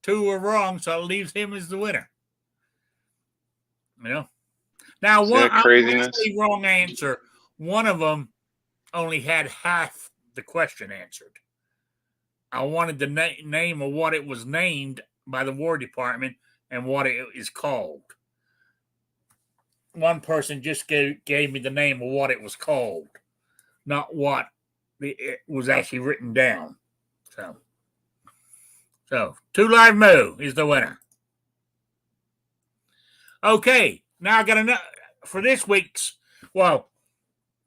2 were wrong, so it leaves him as the winner. Now one craziness? wrong answer. One of them only had half the question answered. I wanted the name of what it was named by the War Department and what it is called. One person just gave me the name of what it was called, not what it was actually written down. So 2 Live Moo is the winner. Okay, now I got enough for this week's. Well,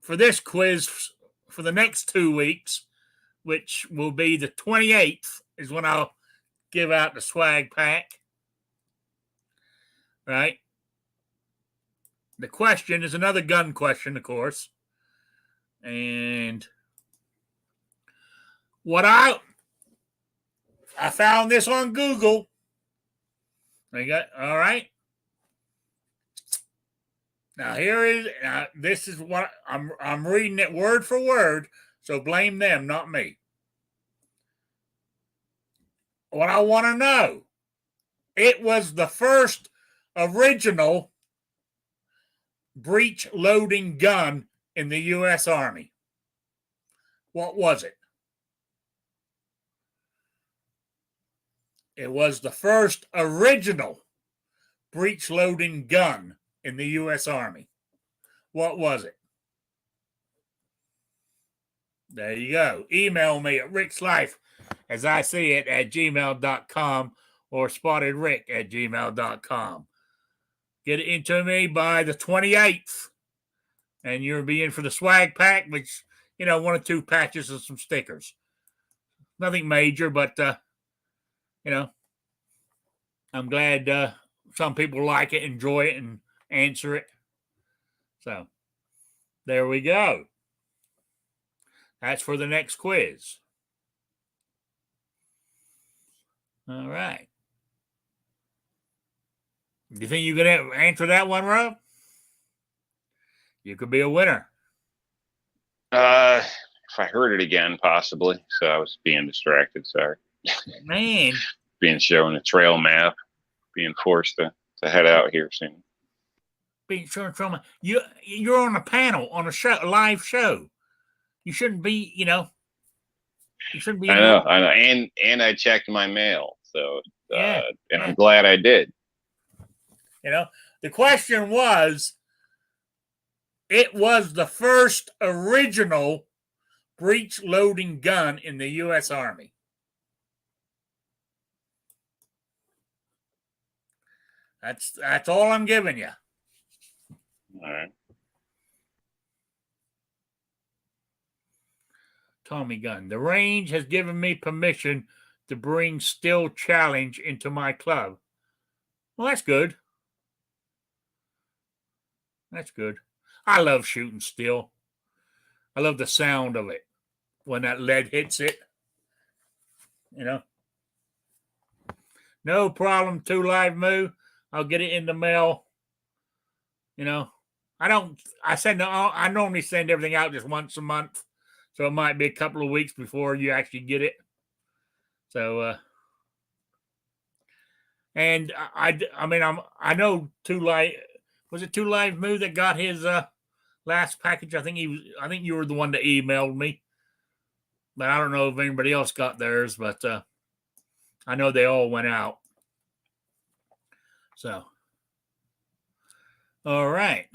for this quiz for the next 2 weeks, which will be the 28th, is when I'll give out the swag pack. Right? The question is another gun question, of course. And what I found this on Google. All right. Now this is what I'm reading it word for word, so blame them, not me. What I want to know, it was the first original breech loading gun in the U.S. Army. What was it? It was the first original breech loading gun in the U.S. Army. What was it? There you go. Email me at rickslife@gmail.com or spottedrick@gmail.com. Get it into me by the 28th, and you'll be in for the swag pack, which, 1 or 2 patches and some stickers. Nothing major, but, I'm glad some people like it, enjoy it, and answer it. So, there we go. That's for the next quiz. All right. Do you think you can answer that one, Rob? You could be a winner. If I heard it again, possibly. So I was being distracted. Sorry. Man, Being shown a trail map, being forced to head out here soon. being shown trauma. You're on a panel on a live show. You shouldn't be. You shouldn't be. I know, and I checked my mail, so Yeah, and I'm glad I did. The question was, it was the first original breech loading gun in the U.S. Army. That's all I'm giving you. All right. Tommy gun. The range has given me permission to bring Steel Challenge into my club. Well, that's good. That's good. I love shooting steel. I love the sound of it when that lead hits it. No problem. 2 Live Moo. I'll get it in the mail. I normally send everything out just once a month. So it might be a couple of weeks before you actually get it. So, and I know 2 Live, was it 2 Live Moo that got his last package? I think you were the one that emailed me. But I don't know if anybody else got theirs, but I know they all went out. So, all right.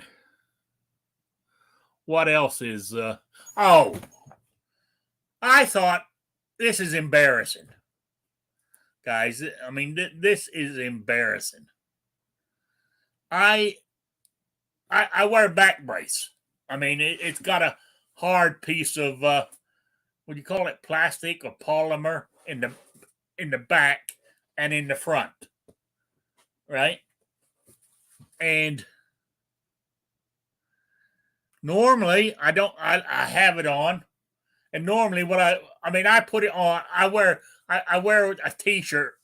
What else is? I thought this is embarrassing, guys. I mean, this is embarrassing. I wear a back brace. I mean, it's got a hard piece of what do you call it? Plastic or polymer in the back and in the front, right? And normally I don't. I have it on, and normally I put it on. I wear a t-shirt.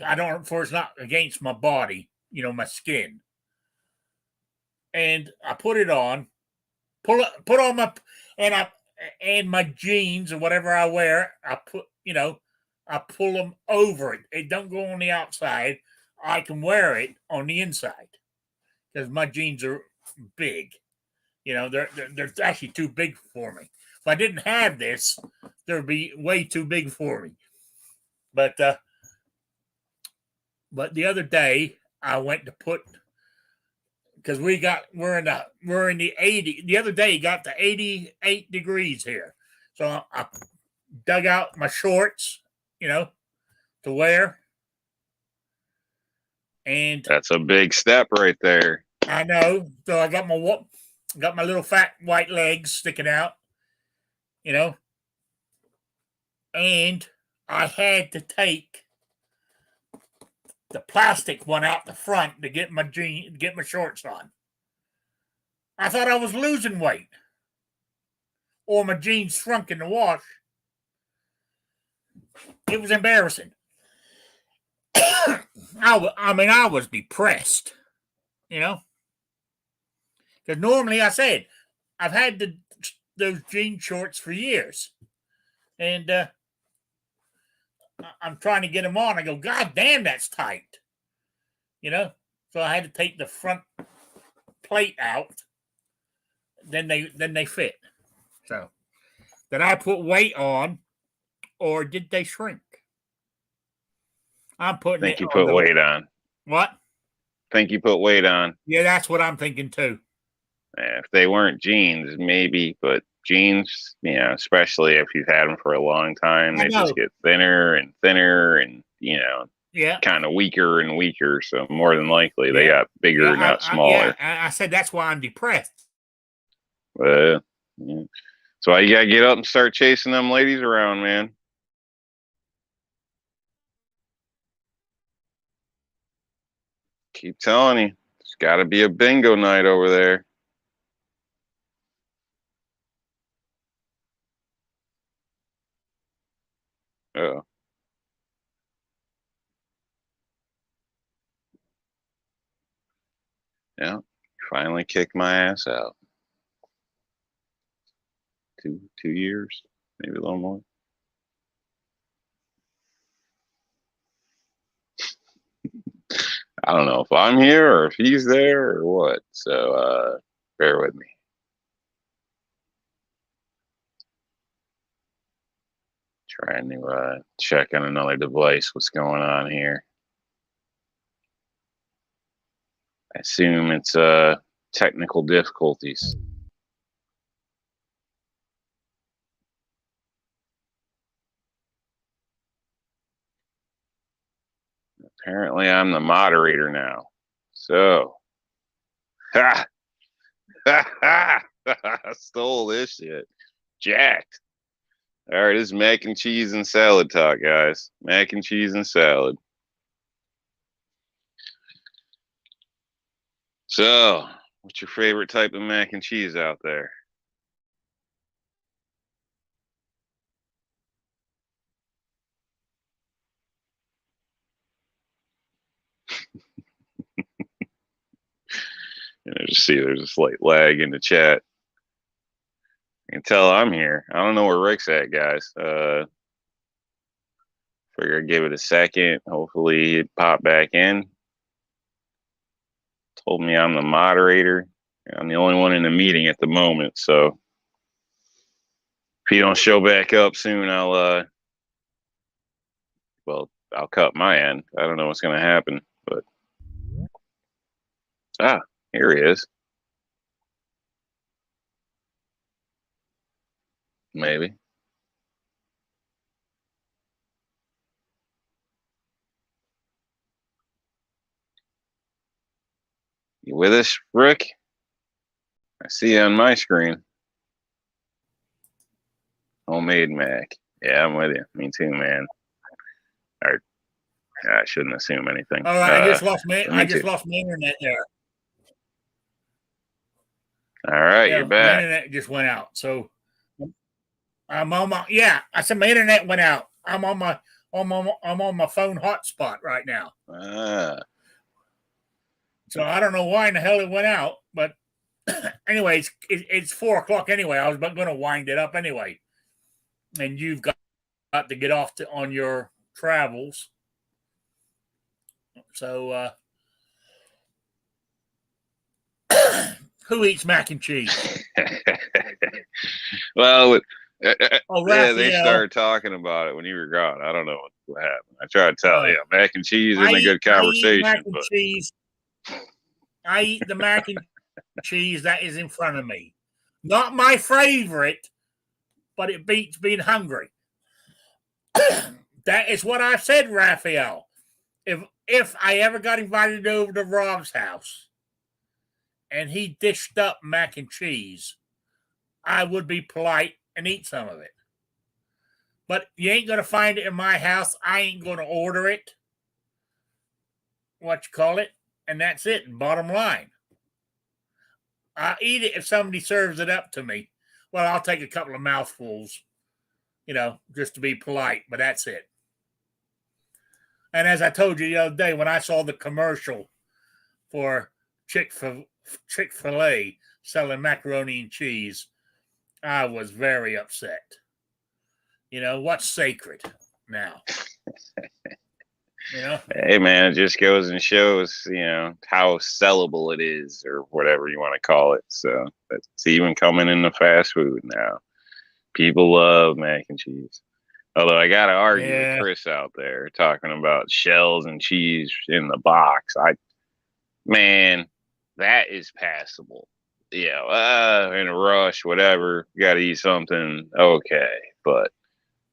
I don't for it's not against my body, my skin. And I put it on, put on my and my jeans or whatever I wear. I pull them over it. It don't go on the outside. I can wear it on the inside because my jeans are big. They're actually too big for me. If I didn't have this, they'd be way too big for me. But the other day I went to put because we're in the 80. The other day it got to 88 degrees here, so I dug out my shorts, to wear, and That's a big step right there. I know. So I got my little fat white legs sticking out, and I had to take the plastic one out the front to get my shorts on. I thought I was losing weight, or my jeans shrunk in the wash. It was embarrassing. I was depressed, because normally I said I've had those jean shorts for years, and I'm trying to get them on. I go, God damn, that's tight, So I had to take the front plate out. Then they fit. So, did I put weight on, or did they shrink? I'm putting. I think you put weight on. What? Think you put weight on. Yeah, that's what I'm thinking too. If they weren't jeans, maybe, but jeans, especially if you've had them for a long time, they just get thinner and thinner, and kind of weaker and weaker. So more than likely, they got bigger, not smaller. I said that's why I'm depressed. So you gotta get up and start chasing them ladies around, man. Keep telling you, it's got to be a bingo night over there. Oh. Yeah, finally kicked my ass out. 2 years, maybe a little more. I don't know if I'm here or if he's there or what. So bear with me. Trying to check on another device what's going on here. I assume it's technical difficulties. Apparently I'm the moderator now. So ha ha I stole this shit. Jacked. All right, this is mac and cheese and salad talk, guys. Mac and cheese and salad. So, what's your favorite type of mac and cheese out there? There's a slight lag in the chat. You can tell I'm here. I don't know where Rick's at, guys. Figure I'd give it a second. Hopefully he'd pop back in. Told me I'm the moderator. I'm the only one in the meeting at the moment, so if he don't show back up soon, I'll cut my end. I don't know what's gonna happen, but here he is. Maybe. You with us, Rick? I see you on my screen. Homemade Mac. Yeah, I'm with you. Me too, man. All right. I shouldn't assume anything. All right, I just lost my internet there. All right, yeah, you're back. My internet just went out. So I'm on my I said my internet went out. I'm on my phone hotspot right now. So I don't know why in the hell it went out, but anyways, it's 4:00 anyway. I was going to wind it up anyway, and you've got to get off on your travels. So, who eats mac and cheese? Well, yeah, they started talking about it when you were gone. I don't know what happened. I tried to tell you, mac and cheese isn't a good conversation. I eat the mac and cheese that is in front of me. Not my favorite, but it beats being hungry. That is what I said, Raphael. If I ever got invited over to Rob's house and he dished up mac and cheese, I would be polite and eat some of it. But you ain't going to find it in my house. I ain't going to order it. And that's it. Bottom line. I'll eat it if somebody serves it up to me. Well, I'll take a couple of mouthfuls, just to be polite, but that's it. And as I told you the other day, when I saw the commercial for Chick-fil-A selling macaroni and cheese, I was very upset. What's sacred now? Hey, man, it just goes and shows, how sellable it is or whatever you want to call it. So it's even coming in the fast food now. People love mac and cheese. Although I got to argue with Chris out there talking about shells and cheese in the box. Man, that is passable. In a rush, whatever, you got to eat something. Okay. But,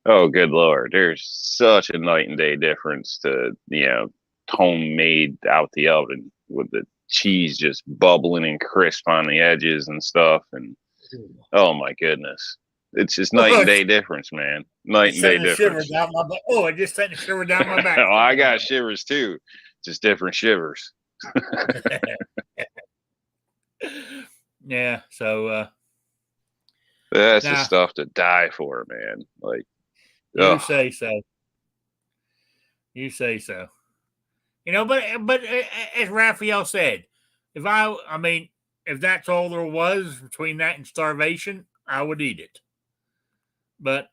oh, good Lord, there's such a night and day difference to, homemade out the oven with the cheese just bubbling and crisp on the edges and stuff. And, oh, my goodness. It's just night and day difference, man. Night and day difference. It just sent a shiver down my back. Oh, I got shivers too. Just different shivers. Yeah, so that's the stuff to die for, man. Like you say so. You say so. But as Raphael said, if that's all there was between that and starvation, I would eat it. But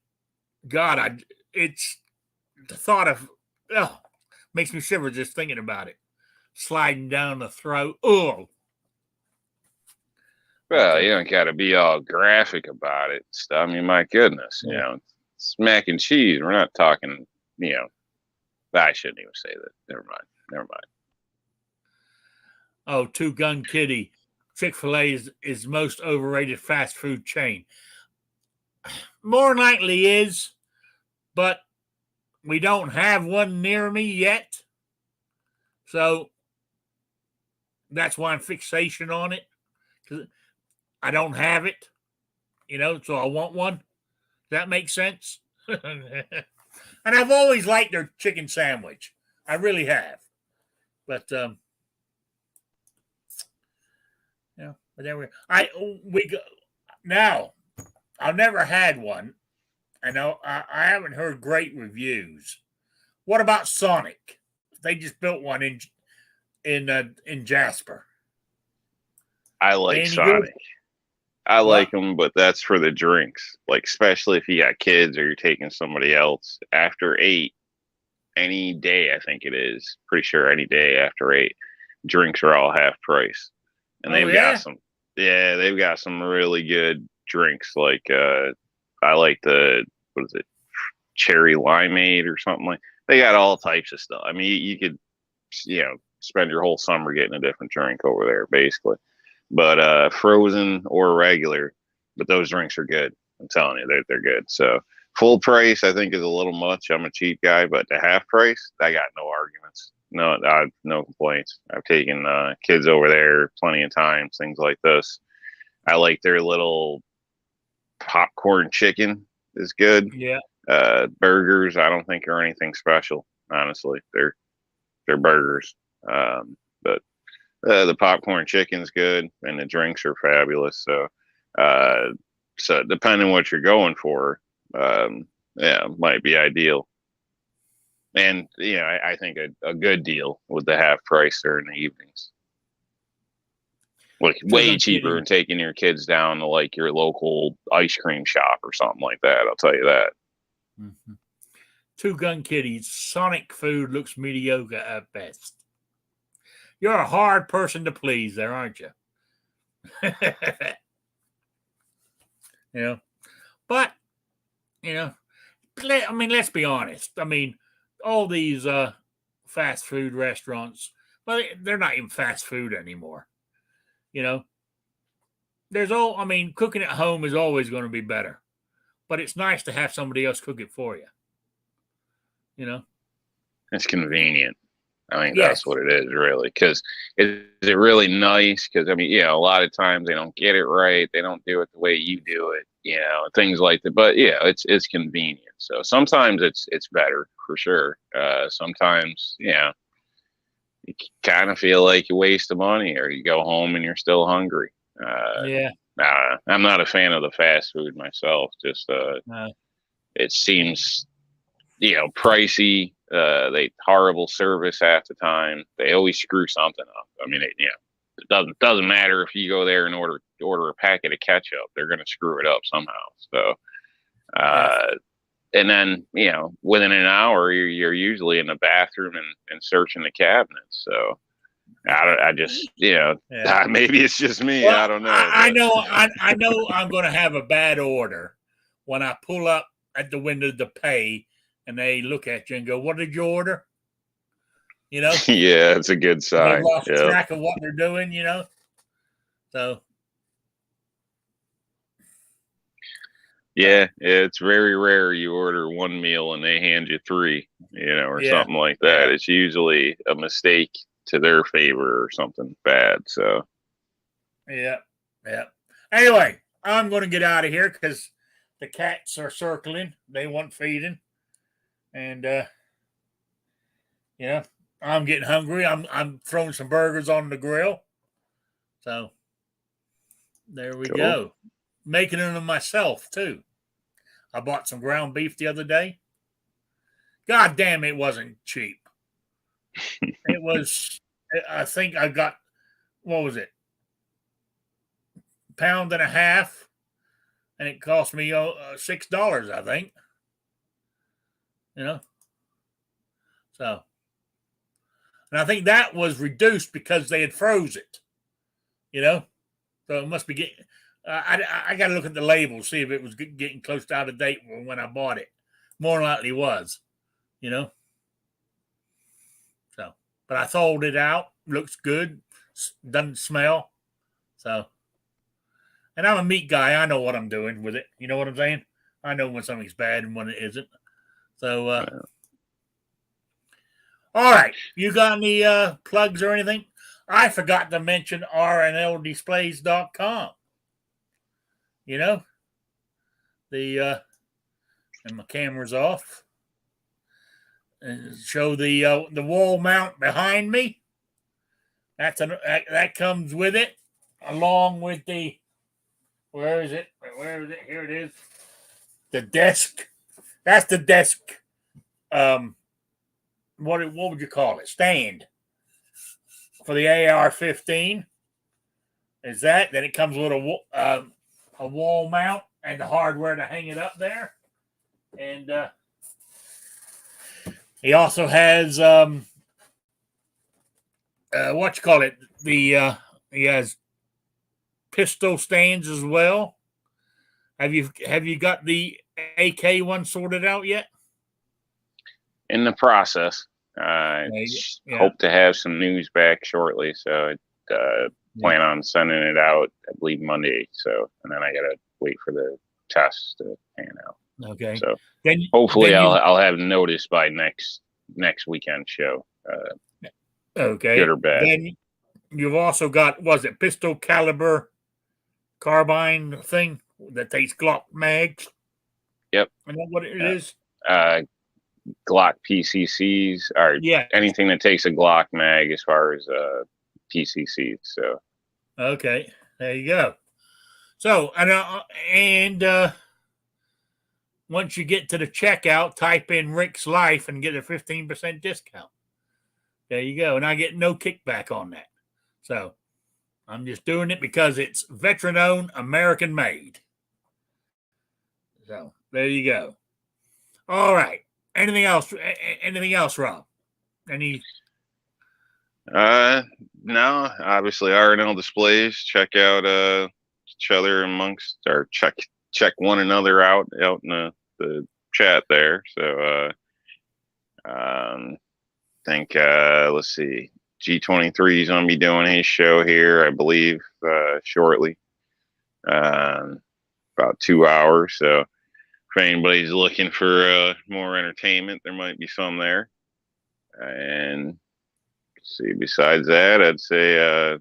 God, it's the thought of makes me shiver just thinking about it. Sliding down the throat. Oh, Well, you don't got to be all graphic about it. I mean, my goodness, you know, it's mac and cheese. We're not talking, you know, I shouldn't even say that. Never mind. Never mind. Oh, Two Gun Kitty. Chick-fil-A is most overrated fast food chain. More likely is, but we don't have one near me yet. So that's why I'm fixation on it. Because I don't have it, you know, so I want one. Does that make sense? And I've always liked their chicken sandwich. I really have. But yeah, but there we go. Now, I've never had one. I know I haven't heard great reviews. What about Sonic? They just built one in Jasper. I like Any Sonic. good? I like them, but that's for the drinks. Like, especially if you got kids or you're taking somebody else. After 8, any day, I think it is. Pretty sure any day after 8, drinks are all half price. And they've got some really good drinks. Like, I like what is it, cherry limeade or something like. They got all types of stuff. I mean, you could, you know, spend your whole summer getting a different drink over there, basically. But frozen or regular, but those drinks are good. I'm telling you, they're good. So full price, I think, is a little much. I'm a cheap guy, but the half price, I got no arguments. No complaints. I've taken kids over there plenty of times, things like this. I like their little popcorn chicken is good. Yeah. Burgers, I don't think are anything special. Honestly, they're burgers. But the popcorn chicken's good, and the drinks are fabulous. So depending on what you're going for, might be ideal. And you know, I think a good deal with the half price during the evenings. Like way cheaper than taking your kids down to like your local ice cream shop or something like that. I'll tell you that. Mm-hmm. Two Gun Kitties. Sonic food looks mediocre at best. You're a hard person to please there, aren't you? You know, but, you know, I mean, let's be honest. I mean, all these fast food restaurants, well, they're not even fast food anymore. You know, cooking at home is always going to be better, but it's nice to have somebody else cook it for you. You know, it's convenient. I mean, that's what it is, really. Because is it really nice? Because I mean, you know, a lot of times they don't get it right. They don't do it the way you do it. You know, things like that. But yeah, it's convenient. So sometimes it's better for sure. Sometimes, yeah, you kind of feel like you waste the money, or you go home and you're still hungry. I'm not a fan of the fast food myself. Just it seems, you know, pricey. They horrible service half the time. They always screw something up. I mean, it doesn't matter if you go there and order a packet of ketchup. They're going to screw it up somehow. So, and then, you know, within an hour, you're usually in the bathroom and searching the cabinets. So I just, you know, maybe it's just me. Well, I don't know. I know I'm going to have a bad order when I pull up at the window to pay, and they look at you and go, "What did you order?" You know? Yeah, it's a good sign. They lost track of what they're doing, you know? So. Yeah, it's very rare you order one meal and they hand you 3, you know, or something like that. It's usually a mistake to their favor or something bad. So. Yeah. Anyway, I'm going to get out of here because the cats are circling. They want feeding. And, yeah, I'm getting hungry. I'm throwing some burgers on the grill. So there we go. Making them myself too. I bought some ground beef the other day. God damn, it wasn't cheap. It was, I think I got, what was it? £1.50. and it cost me $6, I think. So, and I think that was reduced because they had froze it. So it must be getting. I got to look at the label, see if it was getting close to out of date when I bought it. More than likely was. So, but I thawed it out. Looks good. Doesn't smell. So, and I'm a meat guy. I know what I'm doing with it. You know what I'm saying? I know when something's bad and when it isn't. So, all right. You got any plugs or anything? I forgot to mention rnldisplays.com. And my camera's off. And show the wall mount behind me. That comes with it, along with the. Where is it? Here it is. The desk. That's the desk. What would you call it? Stand for the AR-15. Is that? Then it comes with a wall mount and the hardware to hang it up there. And he also has what you call it? He has pistol stands as well. Have you got the AK one sorted out yet? In the process. Hope to have some news back shortly. So plan on sending it out, I believe, Monday. So, and then I got to wait for the test to pan out. Okay. So then hopefully I'll have notice by next weekend show. Okay. Good or bad. Then you've also got, was it pistol caliber carbine thing that takes Glock mags? Yep. Is that what it is? Glock PCCs or anything that takes a Glock mag as far as PCCs. So. Okay. There you go. So, and once you get to the checkout, type in Rick's Life and get a 15% discount. There you go. And I get no kickback on that. So I'm just doing it because it's veteran owned, American made. So there you go. All right. Anything else? Rob? Any? No, obviously R&L displays. Check out each other amongst, or check one another out in the chat there. So think let's see, G23 is gonna be doing his show here, I believe, shortly. About 2 hours. So if anybody's looking for more entertainment, there might be some there. And see, besides that, I'd say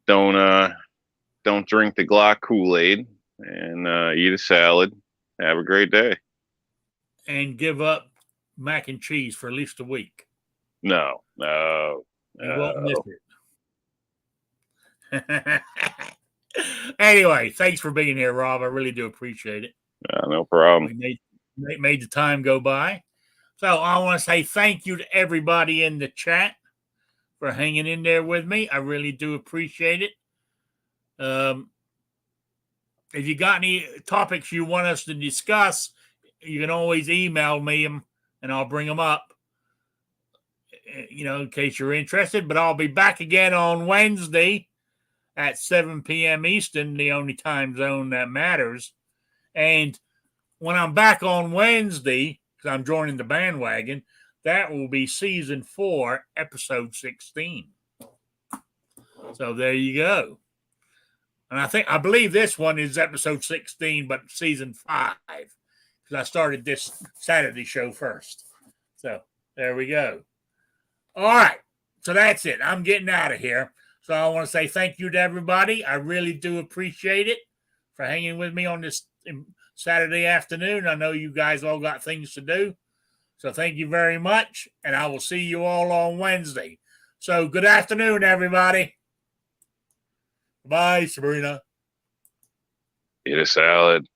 don't drink the Glock Kool-Aid and eat a salad. Have a great day. And give up mac and cheese for at least a week. No. You won't miss it. Anyway, thanks for being here, Rob. I really do appreciate it. No problem. We made the time go by. So I want to say thank you to everybody in the chat for hanging in there with me. I really do appreciate it. If you got any topics you want us to discuss, you can always email me them and I'll bring them up, in case you're interested. But I'll be back again on Wednesday at 7 p.m. Eastern, the only time zone that matters. And when I'm back on Wednesday, because I'm joining the bandwagon, that will be season 4, episode 16. So there you go. And I believe this one is episode 16, but season 5, because I started this Saturday show first. So there we go. All right. So that's it. I'm getting out of here. So I want to say thank you to everybody. I really do appreciate it for hanging with me on this Saturday afternoon. I know you guys all got things to do. So thank you very much. And I will see you all on Wednesday. So good afternoon, everybody. Bye, Sabrina. Eat a salad.